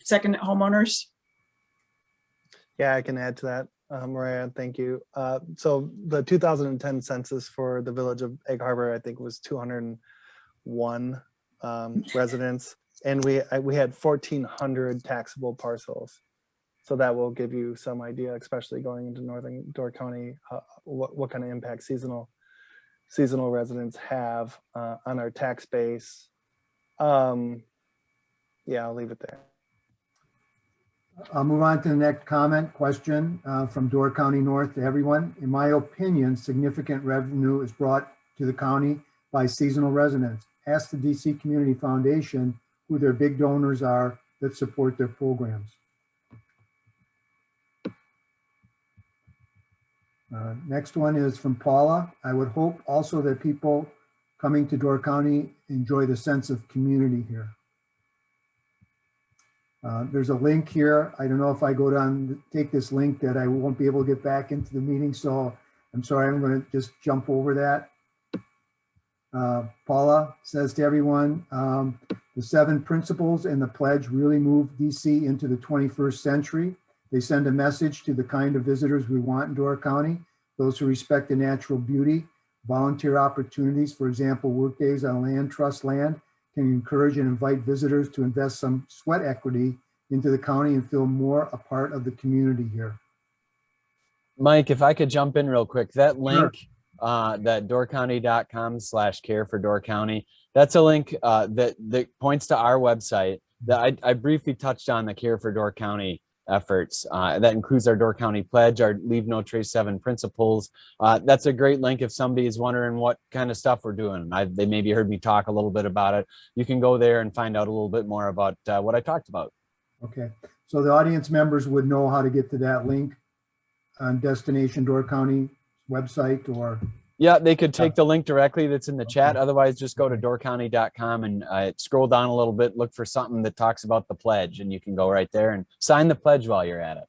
second homeowners. Yeah, I can add to that, Mariah, thank you. So the 2010 census for the Village of Egg Harbor, I think, was 201 residents, and we had 1,400 taxable parcels. So that will give you some idea, especially going into Northern Door County, what kind of impact seasonal residents have on our tax base. Yeah, I'll leave it there. I'll move on to the next question from Door County North to everyone. In my opinion, significant revenue is brought to the county by seasonal residents. Ask the DC Community Foundation who their big donors are that support their programs. Next one is from Paula. I would hope also that people coming to Door County enjoy the sense of community here. There's a link here. I don't know if I go down, take this link that I won't be able to get back into the meeting. So I'm sorry, I'm going to just jump over that. Paula says to everyone, the 7 principles in the pledge really move DC into the 21st century. They send a message to the kind of visitors we want in Door County, those who respect the natural beauty, volunteer opportunities, for example, work days on land trust land, can encourage and invite visitors to invest some sweat equity into the county and feel more a part of the community here. Mike, if I could jump in real quick, that link, Sure. that doorcounty.com/care for Door County, that's a link that points to our website that I briefly touched on the Care for Door County efforts. That includes our Door County Pledge, our Leave No Trace 7 principles. That's a great link if somebody is wondering what kind of stuff we're doing. They maybe heard me talk a little bit about it. You can go there and find out a little bit more about what I talked about. Okay, so the audience members would know how to get to that link on Destination Door County website, or? Yeah, they could take the link directly that's in the chat. Otherwise, just go to doorcounty.com and scroll down a little bit, look for something that talks about the pledge, and you can go right there and sign the pledge while you're at it.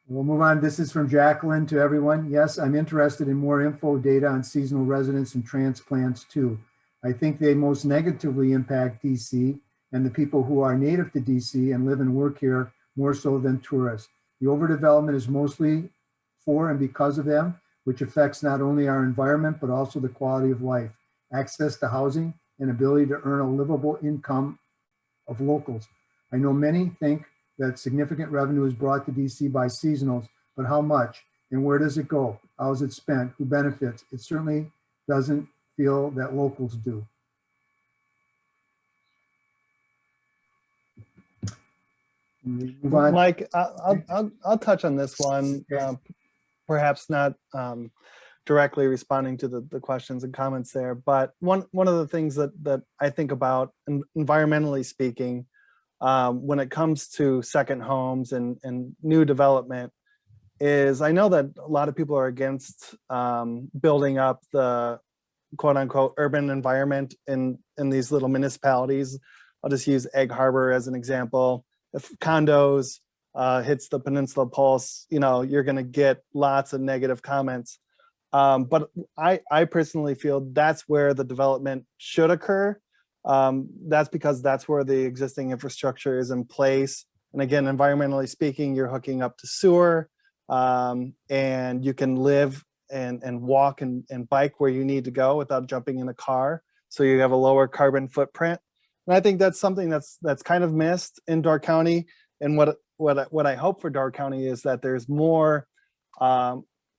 We'll move on. This is from Jacqueline to everyone. Yes, I'm interested in more info data on seasonal residents and transplants too. I think they most negatively impact DC and the people who are native to DC and live and work here more so than tourists. The overdevelopment is mostly for and because of them, which affects not only our environment, but also the quality of life, access to housing, and ability to earn a livable income of locals. I know many think that significant revenue is brought to DC by seasonals, but how much and where does it go? How is it spent? Who benefits? It certainly doesn't feel that locals do. Move on. Mike, I'll touch on this one, perhaps not directly responding to the questions and comments there, but one of the things that I think about, environmentally speaking, when it comes to second homes and new development, is I know that a lot of people are against building up the quote unquote urban environment in these little municipalities. I'll just use Egg Harbor as an example. If condos hits the Peninsula Pulse, you're going to get lots of negative comments. But I personally feel that's where the development should occur. That's because that's where the existing infrastructure is in place. And again, environmentally speaking, you're hooking up to sewer, and you can live and walk and bike where you need to go without jumping in a car. So you have a lower carbon footprint. And I think that's something that's kind of missed in Door County. And what I hope for Door County is that there's more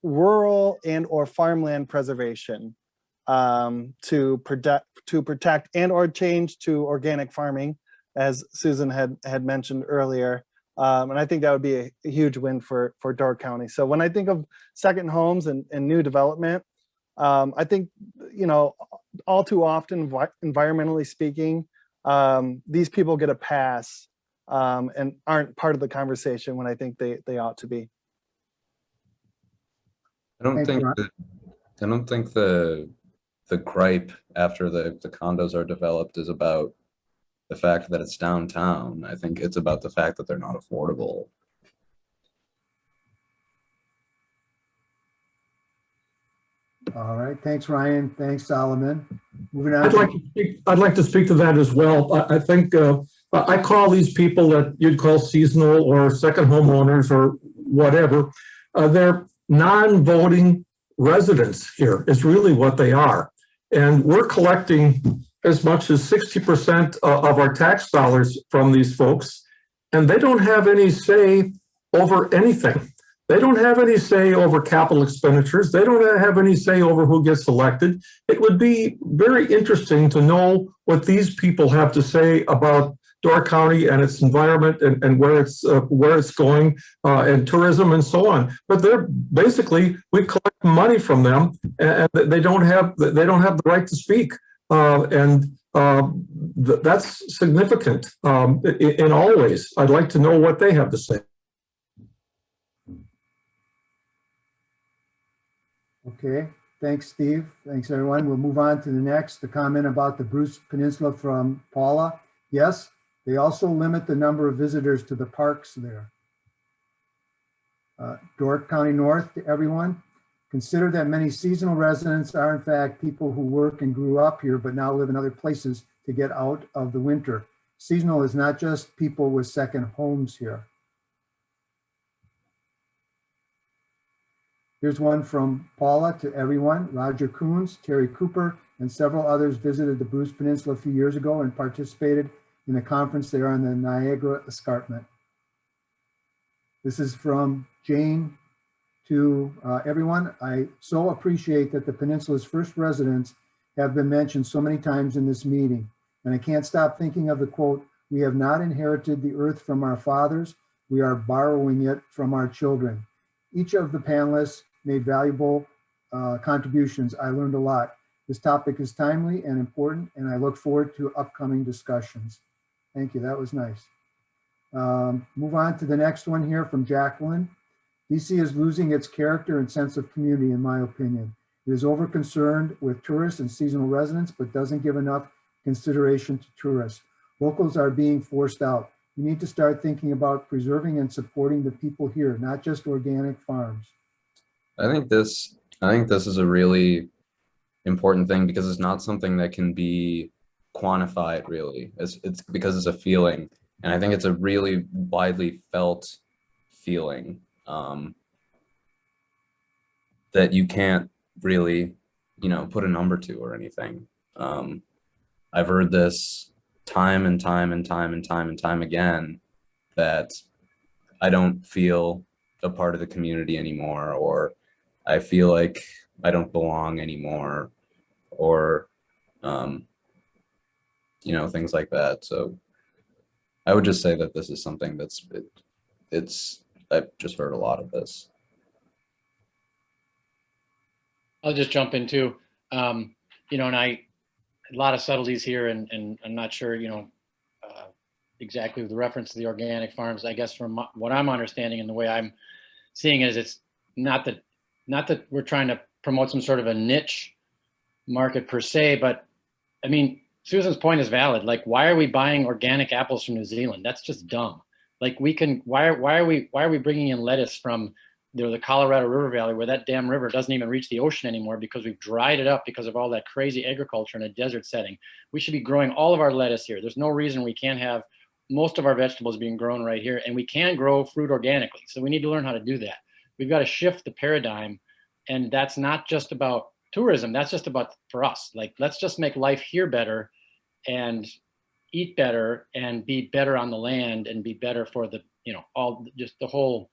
rural and or farmland preservation to protect and or change to organic farming, as Susan had mentioned earlier. And I think that would be a huge win for Door County. So when I think of second homes and new development, I think, all too often, environmentally speaking, these people get a pass and aren't part of the conversation when I think they ought to be. I don't think the gripe after the condos are developed is about the fact that it's downtown. I think it's about the fact that they're not affordable. All right, thanks, Ryan. Thanks, Solomon. Moving on. I'd like to speak to that as well. I think I call these people that you'd call seasonal or second homeowners or whatever. They're non-voting residents here is really what they are. And we're collecting as much as 60% of our tax dollars from these folks, and they don't have any say over anything. They don't have any say over capital expenditures. They don't have any say over who gets elected. It would be very interesting to know what these people have to say about Door County and its environment and where it's going and tourism and so on. But they're basically, we collect money from them, and they don't have the right to speak. That's significant in all ways. I'd like to know what they have to say. Okay, thanks, Steve. Thanks, everyone. We'll move on to the next, the comment about the Bruce Peninsula from Paula. Yes, they also limit the number of visitors to the parks there. Dork County North, to everyone. Consider that many seasonal residents are in fact people who work and grew up here, but now live in other places to get out of the winter. Seasonal is not just people with second homes here. Here's one from Paula to everyone. Roger Coons, Terry Cooper, and several others visited the Bruce Peninsula a few years ago and participated in a conference there on the Niagara Escarpment. This is from Jane to everyone. I so appreciate that the peninsula's first residents have been mentioned so many times in this meeting. And I can't stop thinking of the quote, "We have not inherited the earth from our fathers, we are borrowing it from our children." Each of the panelists made valuable contributions. I learned a lot. This topic is timely and important, and I look forward to upcoming discussions. Thank you, that was nice. Move on to the next one here from Jacqueline. DC is losing its character and sense of community, in my opinion. It is over-concerned with tourists and seasonal residents, but doesn't give enough consideration to tourists. Locals are being forced out. We need to start thinking about preserving and supporting the people here, not just organic farms. I think this is a really important thing because it's not something that can be quantified really. It's because it's a feeling. And I think it's a really widely felt feeling that you can't really, put a number to or anything. I've heard this time and time again that I don't feel a part of the community anymore, or I feel like I don't belong anymore, or things like that. So I would just say that this is something I've just heard a lot of this. I'll just jump in too. And a lot of subtleties here, and I'm not sure, exactly the reference to the organic farms. I guess from what I'm understanding and the way I'm seeing it is it's not that we're trying to promote some sort of a niche market per se, but I mean, Susan's point is valid. Like, why are we buying organic apples from New Zealand? That's just dumb. Like, why are we bringing in lettuce from the Colorado River Valley, where that damn river doesn't even reach the ocean anymore because we've dried it up because of all that crazy agriculture in a desert setting. We should be growing all of our lettuce here. There's no reason we can't have most of our vegetables being grown right here, and we can grow fruit organically. So we need to learn how to do that. We've got to shift the paradigm, and that's not just about tourism. That's just about for us. Like, let's just make life here better and eat better and be better on the land and be better for the, all just the whole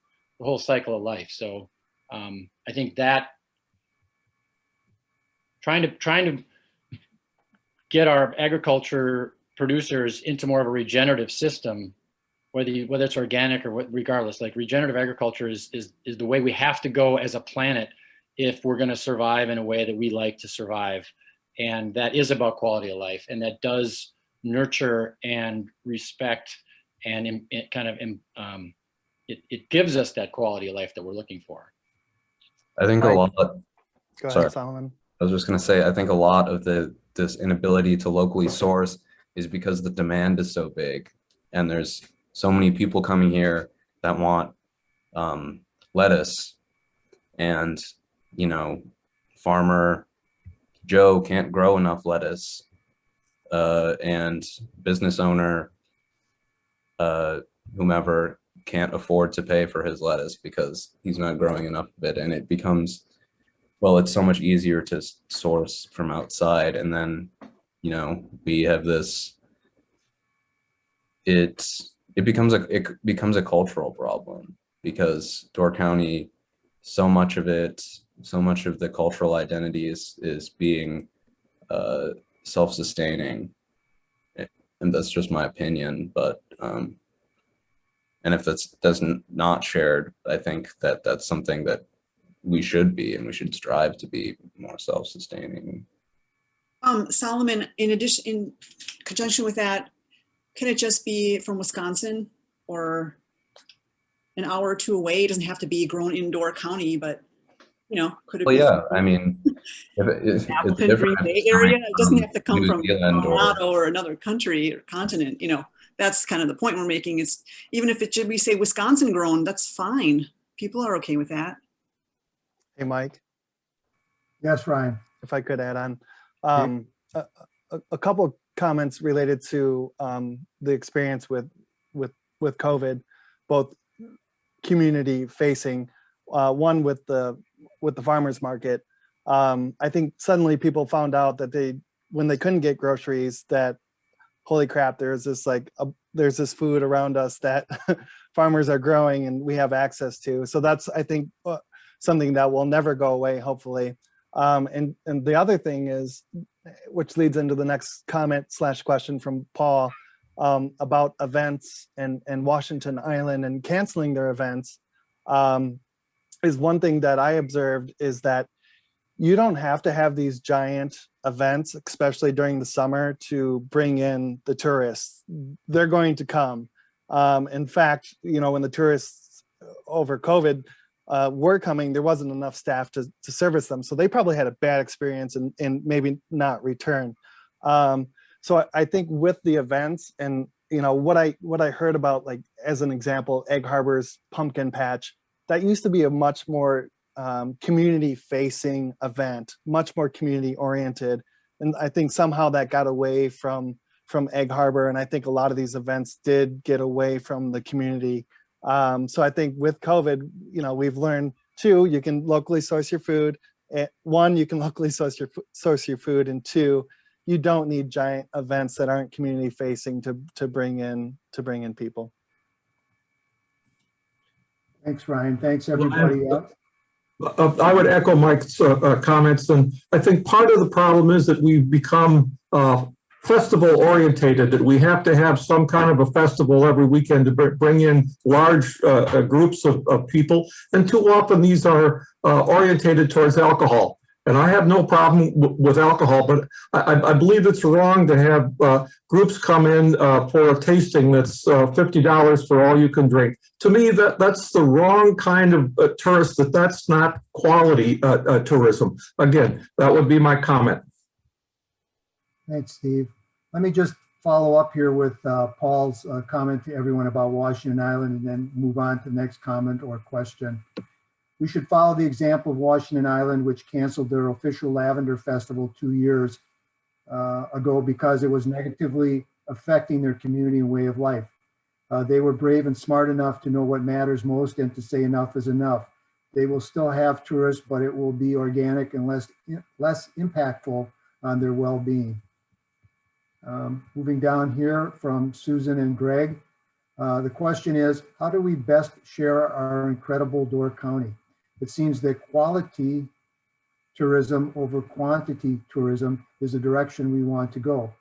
cycle of life. So I think that trying to get our agriculture producers into more of a regenerative system, whether it's organic or regardless, like regenerative agriculture is the way we have to go as a planet if we're going to survive in a way that we like to survive. And that is about quality of life, and that does nurture and respect, and it gives us that quality of life that we're looking for. I think a lot. Go ahead, Solomon. I was just going to say, I think a lot of this inability to locally source is because the demand is so big, and there's so many people coming here that want lettuce, and farmer Joe can't grow enough lettuce, and business owner whomever can't afford to pay for his lettuce because he's not growing enough of it, and it becomes, well, it's so much easier to source from outside. And then we have this, it becomes a cultural problem, because Door County, so much of the cultural identity is being self-sustaining, and that's just my opinion. But and if that's not shared, I think that that's something that we should be, and we should strive to be more self-sustaining. Solomon, in conjunction with that, can it just be from Wisconsin or an hour or two away? It doesn't have to be grown in Door County, but Could it Well, be yeah, I mean, it's Appleton, Green different if Bay it's coming area? It doesn't from have to come New from Zealand or Colorado or another country or continent. That's kind of the point we're making is even if it should we say Wisconsin grown, that's fine. People are okay with that. Hey, Mike, Yes, Ryan. if I could add on, a couple comments related to the experience with COVID, both community facing, one with the farmers market. I think suddenly people found out that when they couldn't get groceries, that holy crap, there's this food around us that farmers are growing and we have access to. So that's, I think, something that will never go away, hopefully. And the other thing is, which leads into the next comment / question from Paul, about events and Washington Island and canceling their events, is one thing that I observed is that you don't have to have these giant events, especially during the summer, to bring in the tourists. They're going to come. In fact, when the tourists over COVID were coming, there wasn't enough staff to service them. So they probably had a bad experience and maybe not return. So I think with the events and what I heard about, like as an example, Egg Harbor's pumpkin patch, that used to be a much more community facing event, much more community oriented. And I think somehow that got away from Egg Harbor. And I think a lot of these events did get away from the community. So I think with COVID, we've learned two, you can locally source your food. One, you can locally source your food, and two, you don't need giant events that aren't community facing to bring in people. Thanks, Ryan. Thanks, everybody else. I would echo Mike's comments, and I think part of the problem is that we've become festival orientated, that we have to have some kind of a festival every weekend to bring in large groups of people, and too often these are orientated towards alcohol. And I have no problem with alcohol, but I believe it's wrong to have groups come in for a tasting that's $50 for all you can drink. To me, that's the wrong kind of tourist. That's not quality tourism. Again, that would be my comment. Thanks, Steve. Let me just follow up here with Paul's comment to everyone about Washington Island and then move on to the next comment or question. We should follow the example of Washington Island, which canceled their official Lavender Festival 2 years ago because it was negatively affecting their community and way of life. They were brave and smart enough to know what matters most and to say enough is enough. They will still have tourists, but it will be organic and less impactful on their well-being. Moving down here from Susan and Greg, the question is, how do we best share our incredible Door County? It seems that quality tourism over quantity tourism is the direction we want to go.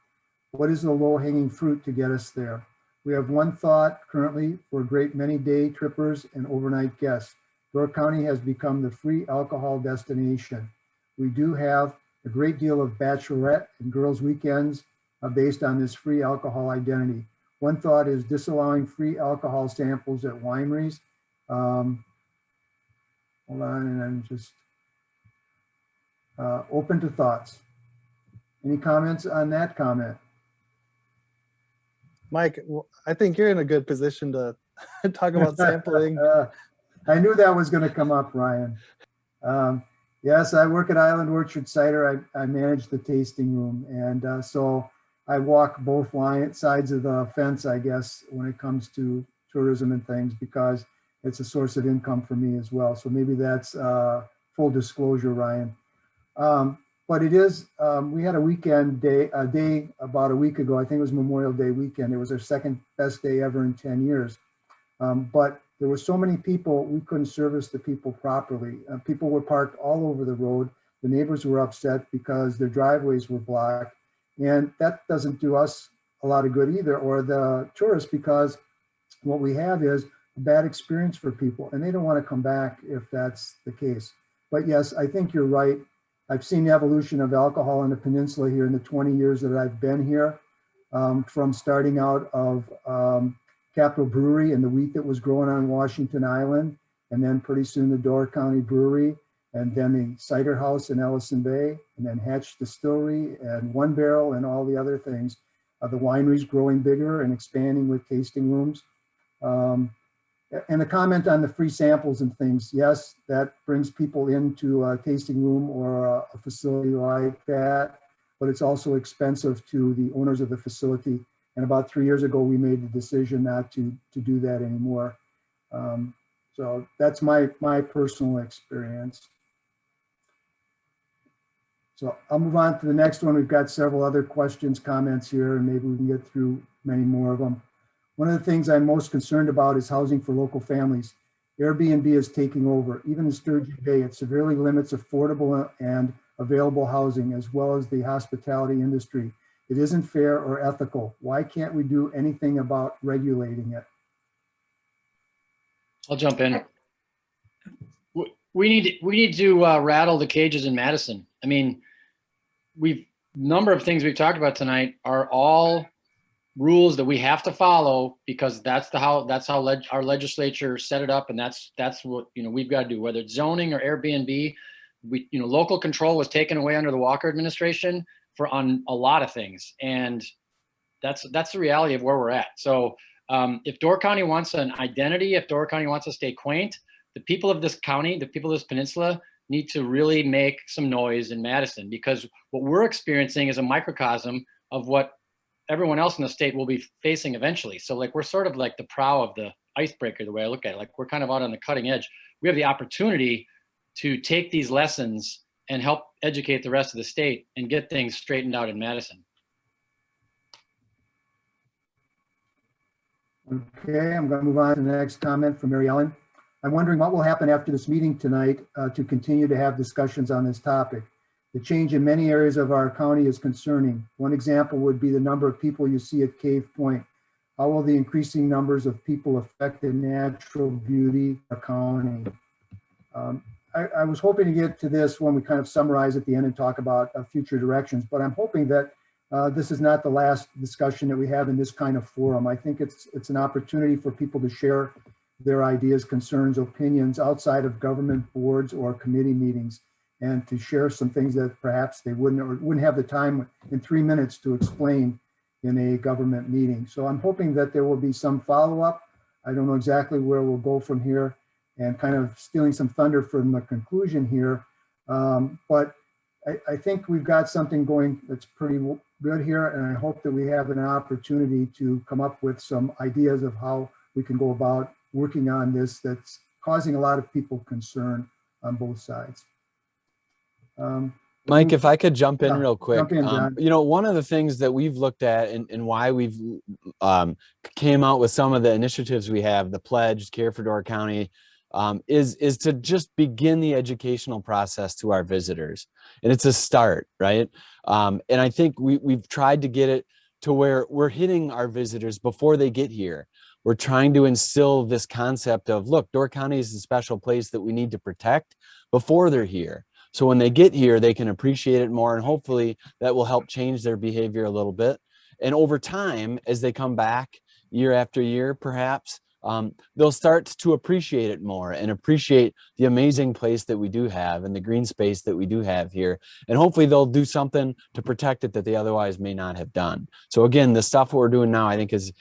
What is the low-hanging fruit to get us there? We have one thought currently for a great many day trippers and overnight guests. Door County has become the free alcohol destination. We do have a great deal of bachelorette and girls' weekends based on this free alcohol identity. One thought is disallowing free alcohol samples at wineries. Hold on, and I'm just open to thoughts. Any comments on that comment? Mike, I think you're in a good position to talk about sampling. I knew that was going to come up, Ryan. Yes, I work at Island Orchard Cider. I manage the tasting room. And so I walk both sides of the fence, I guess, when it comes to tourism and things, because it's a source of income for me as well. So maybe that's full disclosure, Ryan. But it is, we had a day about a week ago, I think it was Memorial Day weekend. It was our second best day ever in 10 years. But there were so many people, we couldn't service the people properly. People were parked all over the road. The neighbors were upset because their driveways were blocked. And that doesn't do us a lot of good either, or the tourists, because what we have is a bad experience for people and they don't want to come back if that's the case. But yes, I think you're right. I've seen the evolution of alcohol in the peninsula here in the 20 years that I've been here, from starting out of Capital Brewery and the wheat that was growing on Washington Island, and then pretty soon the Door County Brewery. and then the cider house in Ellison Bay, and then Hatch Distillery and One Barrel and all the other things. The wineries growing bigger and expanding with tasting rooms. And a comment on the free samples and things. Yes, that brings people into a tasting room or a facility like that, but it's also expensive to the owners of the facility. And about 3 years ago, we made the decision not to do that anymore. So that's my personal experience. So I'll move on to the next one. We've got several other questions, comments here, and maybe we can get through many more of them. One of the things I'm most concerned about is housing for local families. Airbnb is taking over. Even in Sturgeon Bay, it severely limits affordable and available housing, as well as the hospitality industry. It isn't fair or ethical. Why can't we do anything about regulating it? I'll jump in. We need to rattle the cages in Madison. I mean, number of things we've talked about tonight are all rules that we have to follow because that's how our legislature set it up, and that's what we've got to do. Whether it's zoning or Airbnb, local control was taken away under the Walker administration on a lot of things, and that's the reality of where we're at. So if Door County wants an identity, if Door County wants to stay quaint, the people of this county, the people of this peninsula, need to really make some noise in Madison, because what we're experiencing is a microcosm of what everyone else in the state will be facing eventually. So like, we're sort of like the prow of the icebreaker, the way I look at it. Like, we're kind of out on the cutting edge. We have the opportunity to take these lessons and help educate the rest of the state and get things straightened out in Madison. Okay, I'm going to move on to the next comment from Mary Ellen. I'm wondering what will happen after this meeting tonight to continue to have discussions on this topic. The change in many areas of our county is concerning. One example would be the number of people you see at Cave Point. How will the increasing numbers of people affect the natural beauty of our county? I was hoping to get to this when we kind of summarize at the end and talk about future directions, but I'm hoping that this is not the last discussion that we have in this kind of forum. I think it's an opportunity for people to share their ideas, concerns, opinions outside of government boards or committee meetings, and to share some things that perhaps they wouldn't have the time in 3 minutes to explain in a government meeting. So I'm hoping that there will be some follow-up. I don't know exactly where we'll go from here, and kind of stealing some thunder from the conclusion here. But I think we've got something going that's pretty good here, and I hope that we have an opportunity to come up with some ideas of how we can go about working on this that's causing a lot of people concern on both sides. Mike, if I could jump in real quick, jump in, John. One of the things that we've looked at and why we've came out with some of the initiatives we have, the pledge, Care for Door County, is to just begin the educational process to our visitors. And it's a start, right? And I think we've tried to get it to where we're hitting our visitors before they get here. We're trying to instill this concept of, look, Door County is a special place that we need to protect before they're here. So when they get here, they can appreciate it more, and hopefully that will help change their behavior a little bit. And over time, as they come back year after year, perhaps, they'll start to appreciate it more and appreciate the amazing place that we do have and the green space that we do have here. And hopefully they'll do something to protect it that they otherwise may not have done. So again, the stuff we're doing now, I think it's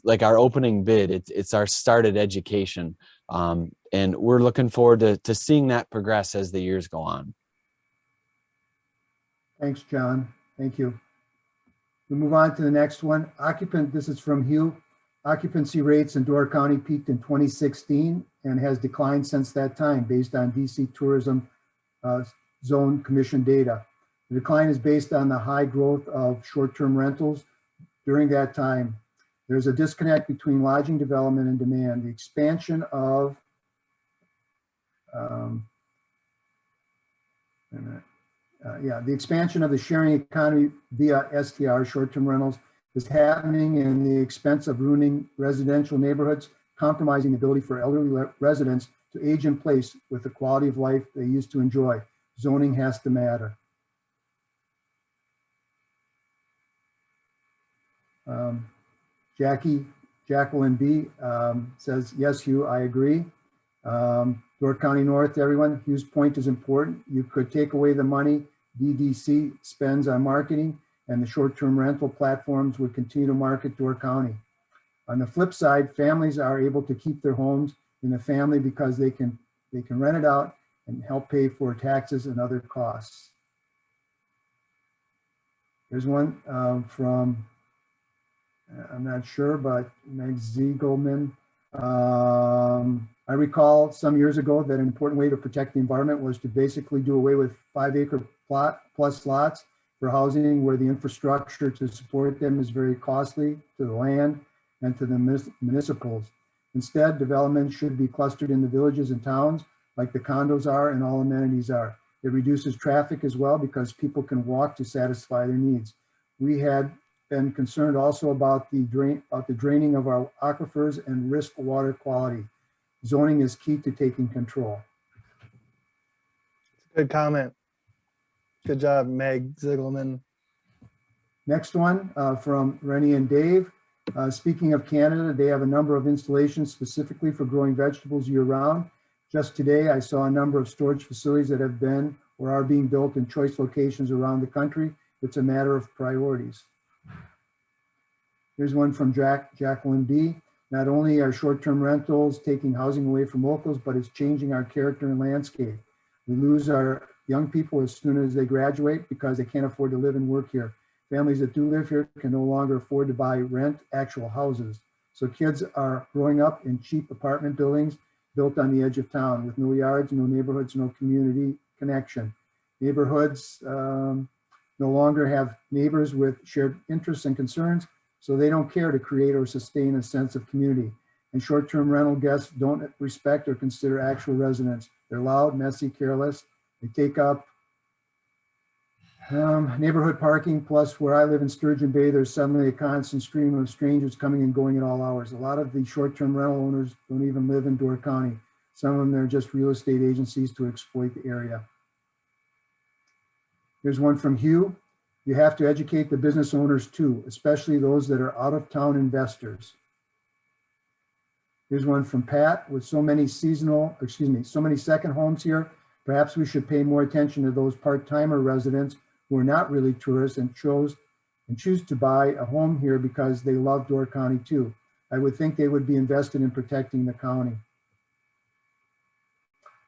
like our opening bid. It's our started education. And we're looking forward to seeing that progress as the years go on. Thanks, John. Thank you. We move on to the next one. This is from Hugh. Occupancy rates in Door County peaked in 2016 and has declined since that time based on DC Tourism Zone Commission data. The decline is based on the high growth of short-term rentals during that time. There's a disconnect between lodging development and demand. The expansion of the expansion of the sharing economy via STR, short-term rentals, is happening in the expense of ruining residential neighborhoods, compromising the ability for elderly residents to age in place with the quality of life they used to enjoy. Zoning has to matter. Jacqueline B says, yes, Hugh, I agree. Door County North, everyone, Hughes Point is important. You could take away the money DDC spends on marketing, and the short-term rental platforms would continue to market Door County. On the flip side, families are able to keep their homes in the family because they can rent it out and help pay for taxes and other costs. There's one from, I'm not sure, but Meg Ziegelman. I recall some years ago that an important way to protect the environment was to basically do away with 5-acre plus lots for housing where the infrastructure to support them is very costly to the land and to the municipals. Instead, development should be clustered in the villages and towns like the condos are and all amenities are. It reduces traffic as well because people can walk to satisfy their needs. We had been concerned also about the draining of our aquifers and risk water quality. Zoning is key to taking control. Good comment. Good job, Meg Ziegelman. Next one from Rennie and Dave. Speaking of Canada, they have a number of installations specifically for growing vegetables year-round. Just today, I saw a number of storage facilities that have been or are being built in choice locations around the country. It's a matter of priorities. Here's one from Jacqueline B. Not only are short-term rentals taking housing away from locals, but it's changing our character and landscape. We lose our young people as soon as they graduate because they can't afford to live and work here. Families that do live here can no longer afford to rent actual houses. So kids are growing up in cheap apartment buildings built on the edge of town with no yards, no neighborhoods, no community connection. Neighborhoods no longer have neighbors with shared interests and concerns, so they don't care to create or sustain a sense of community. And short-term rental guests don't respect or consider actual residents. They're loud, messy, careless. They take up neighborhood parking, plus where I live in Sturgeon Bay, there's suddenly a constant stream of strangers coming and going at all hours. A lot of the short-term rental owners don't even live in Door County. Some of them, they're just real estate agencies to exploit the area. Here's one from Hugh. You have to educate the business owners too, especially those that are out-of-town investors. Here's one from Pat. With so many so many second homes here, perhaps we should pay more attention to those part-timer residents who are not really tourists and choose to buy a home here because they love Door County too. I would think they would be invested in protecting the county.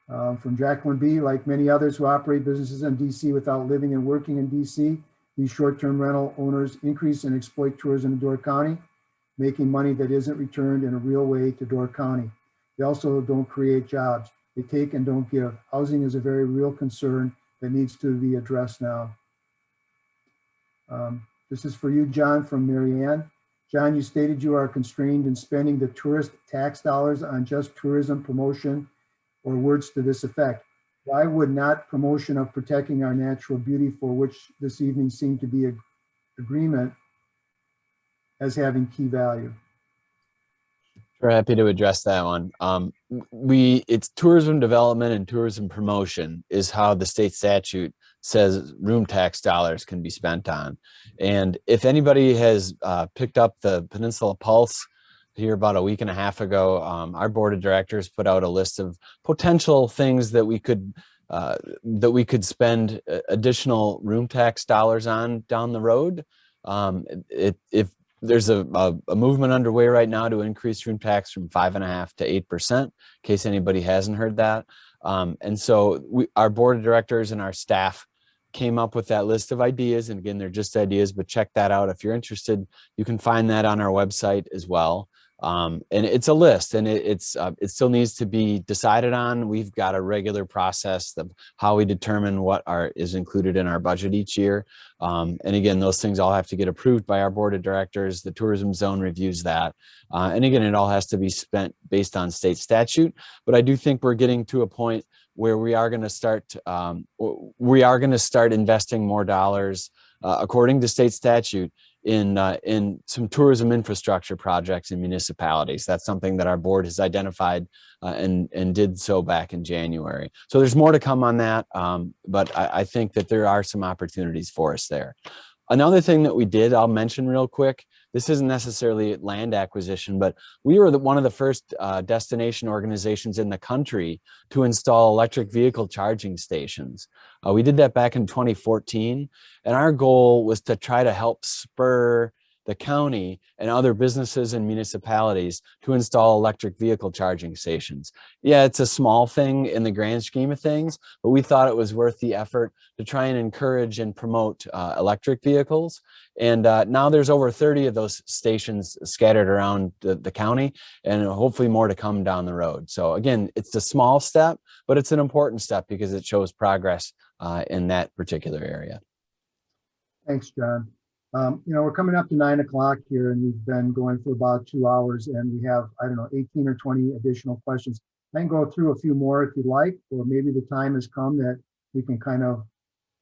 From Jacqueline B, like many others who operate businesses in DC without living and working in DC, these short-term rental owners increase and exploit tourism in Door County, making money that isn't returned in a real way to Door County. They also don't create jobs. They take and don't give. Housing is a very real concern that needs to be addressed now. This is for you, John, from Marianne. John, you stated you are constrained in spending the tourist tax dollars on just tourism promotion or words to this effect. Why would not promotion of protecting our natural beauty, for which this evening seemed to be agreement, as having key value? We're happy to address that one. It's tourism development and tourism promotion is how the state statute says room tax dollars can be spent on. And if anybody has picked up the Peninsula Pulse here about a week and a half ago, our board of directors put out a list of potential things that we could spend additional room tax dollars on down the road. If there's a movement underway right now to increase room tax from 5.5% to 8%, in case anybody hasn't heard that. And so our board of directors and our staff came up with that list of ideas. And again, they're just ideas, but check that out. If you're interested, you can find that on our website as well. And it's a list, and it still needs to be decided on. We've got a regular process of how we determine what is included in our budget each year. And again, those things all have to get approved by our board of directors. The tourism zone reviews that. And again, it all has to be spent based on state statute. But I do think we're getting to a point where we are going to start investing more dollars according to state statute in some tourism infrastructure projects in municipalities. That's something that our board has identified and did so back in January. So there's more to come on that, but I think that there are some opportunities for us there. Another thing that we did, I'll mention real quick, this isn't necessarily land acquisition, but we were one of the first destination organizations in the country to install electric vehicle charging stations. We did that back in 2014, and our goal was to try to help spur the county and other businesses and municipalities to install electric vehicle charging stations. Yeah, it's a small thing in the grand scheme of things, but we thought it was worth the effort to try and encourage and promote electric vehicles. And now there's over 30 of those stations scattered around the county, and hopefully more to come down the road. So again, it's a small step, but it's an important step because it shows progress in that particular area. Thanks, John. We're coming up to 9 o'clock here, and we've been going for about 2 hours, and we have, I don't know, 18 or 20 additional questions. I can go through a few more if you'd like, or maybe the time has come that we can kind of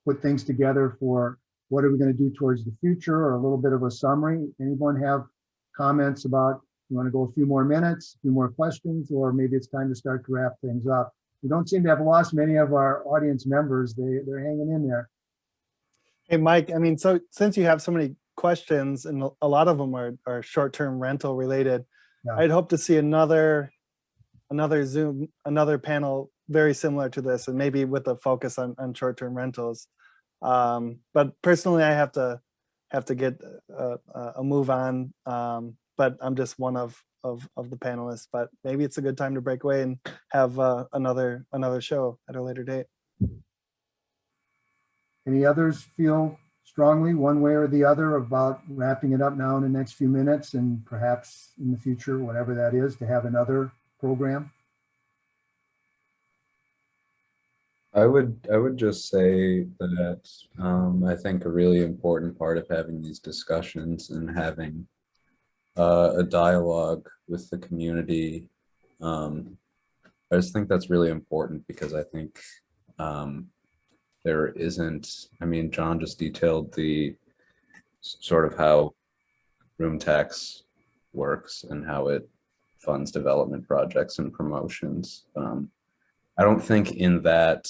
put things together for what are we going to do towards the future, or a little bit of a summary. Anyone have comments about, you want to go a few more minutes, a few more questions, or maybe it's time to start to wrap things up? We don't seem to have lost many of our audience members. They're hanging in there. Hey, Mike, I mean, so since you have so many questions and a lot of them are short-term rental related, Yeah. I'd hope to see another panel very similar to this, and maybe with a focus on short-term rentals. But personally, I have to get a move on, but I'm just one of the panelists. But maybe it's a good time to break away and have another show at a later date. Any others feel strongly one way or the other about wrapping it up now in the next few minutes, and perhaps in the future, whatever that is, to have another program? I would just say that I think a really important part of having these discussions and having a dialogue with the community, I just think that's really important, because I think there isn't, I mean, John just detailed the sort of how room tax works and how it funds development projects and promotions. I don't think in that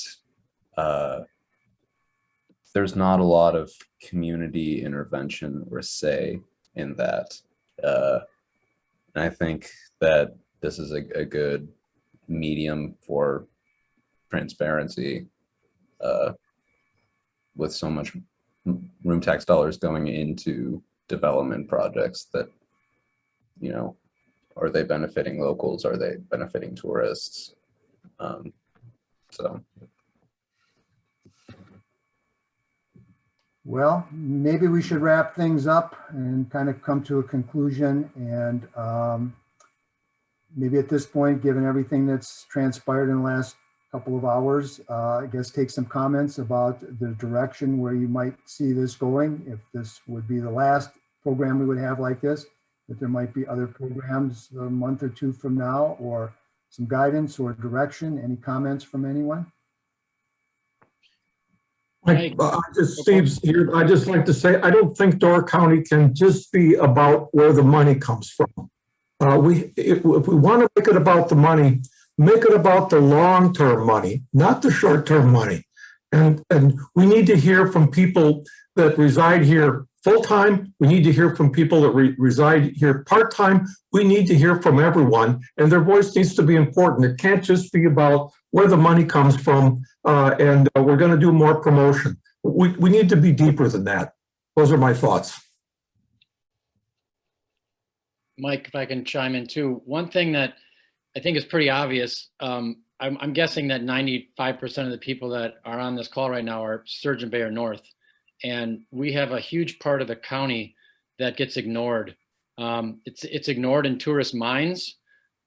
there's not a lot of community intervention or say in that. And I think that this is a good medium for transparency, with so much room tax dollars going into development projects that, are they benefiting locals? Are they benefiting tourists? So. Well, maybe we should wrap things up and kind of come to a conclusion. And maybe at this point, given everything that's transpired in the last couple of hours, I guess take some comments about the direction where you might see this going, if this would be the last program we would have like this, if there might be other programs a month or two from now, or some guidance or direction. Any comments from anyone? Steve's here. I just like to say, I don't think Door County can just be about where the money comes from. If we want to make it about the money, make it about the long-term money, not the short-term money. And we need to hear from people that reside here full-time. We need to hear from people that reside here part-time. We need to hear from everyone, and their voice needs to be important. It can't just be about where the money comes from, and we're going to do more promotion. We need to be deeper than that. Those are my thoughts. Mike, if I can chime in too, one thing that I think is pretty obvious, I'm guessing that 95% of the people that are on this call right now are Sturgeon Bay or North. And we have a huge part of the county that gets ignored. It's ignored in tourist minds.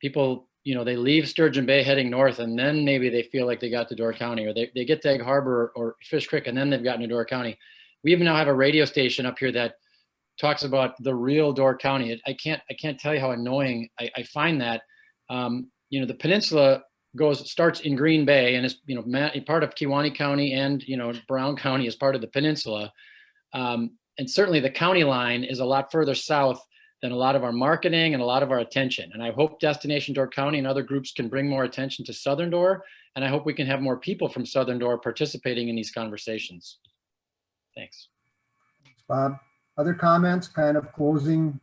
People, they leave Sturgeon Bay heading north, and then maybe they feel like they got to Door County, or they get to Egg Harbor or Fish Creek, and then they've gotten to Door County. We even now have a radio station up here that talks about the real Door County. I can't tell you how annoying I find that. The peninsula starts in Green Bay, and is part of Kewaunee County, and Brown County is part of the peninsula, and certainly the county line is a lot further south than a lot of our marketing and a lot of our attention. And I hope Destination Door County and other groups can bring more attention to Southern Door, and I hope we can have more people from Southern Door participating in these conversations. Thanks. Bob, other comments, kind of closing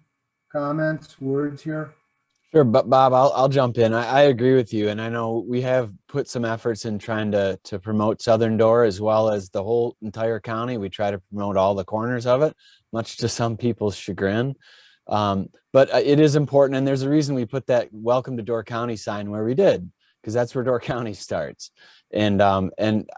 comments, words here? Sure, but Bob, I'll jump in. I agree with you, and I know we have put some efforts in trying to promote Southern Door as well as the whole entire county. We try to promote all the corners of it, much to some people's chagrin. But it is important, and there's a reason we put that "Welcome to Door County" sign where we did, because that's where Door County starts. And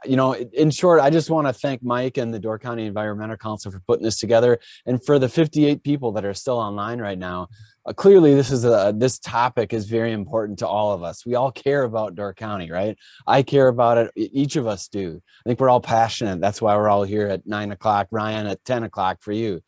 you know, in short, I just want to thank Mike and the Door County Environmental Council for putting this together, and for the 58 people that are still online right now. Clearly, this topic is very important to all of us. We all care about Door County, right? I care about it. Each of us do. I think we're all passionate. That's why we're all here at 9 o'clock, Ryan at 10 o'clock for you.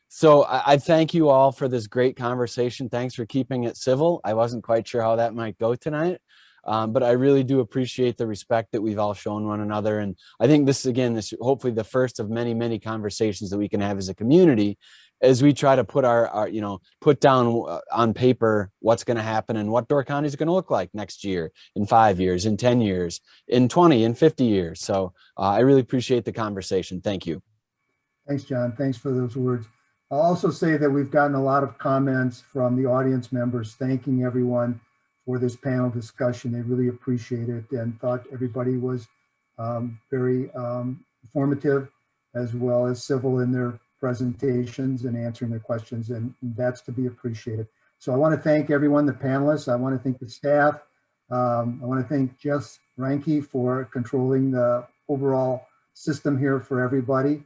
So I thank you all for this great conversation. Thanks for keeping it civil. I wasn't quite sure how that might go tonight, but I really do appreciate the respect that we've all shown one another. And I think this, again, this hopefully the first of many, many conversations that we can have as a community as we try to put our you know, put down on paper what's going to happen and what Door County is going to look like next year, in 5 years, in 10 years, in 20, in 50 years. So I really appreciate the conversation. Thank you. Thanks, John. Thanks for those words. I'll also say that we've gotten a lot of comments from the audience members thanking everyone for this panel discussion. They really appreciate it and thought everybody was very informative as well as civil in their presentations and answering their questions, and that's to be appreciated. So I want to thank everyone, the panelists. I want to thank the staff. I want to thank Jess Reinke for controlling the overall system here for everybody.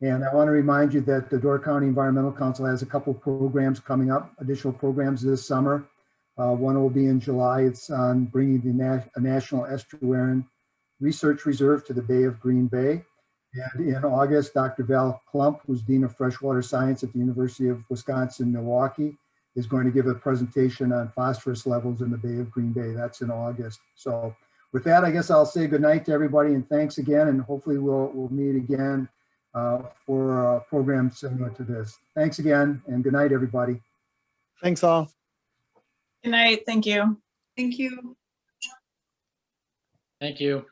And I want to remind you that the Door County Environmental Council has a couple programs coming up, additional programs this summer. One will be in July. It's on bringing a national estuarine research reserve to the Bay of Green Bay. And in August, Dr. Val Klump, who's Dean of Freshwater Science at the University of Wisconsin-Milwaukee, is going to give a presentation on phosphorus levels in the Bay of Green Bay. That's in August. So with that, I guess I'll say good night to everybody and thanks again. And hopefully we'll meet again for a program similar to this. Thanks again and good night, everybody. Thanks all. Good night. Thank you. Thank you. Thank you.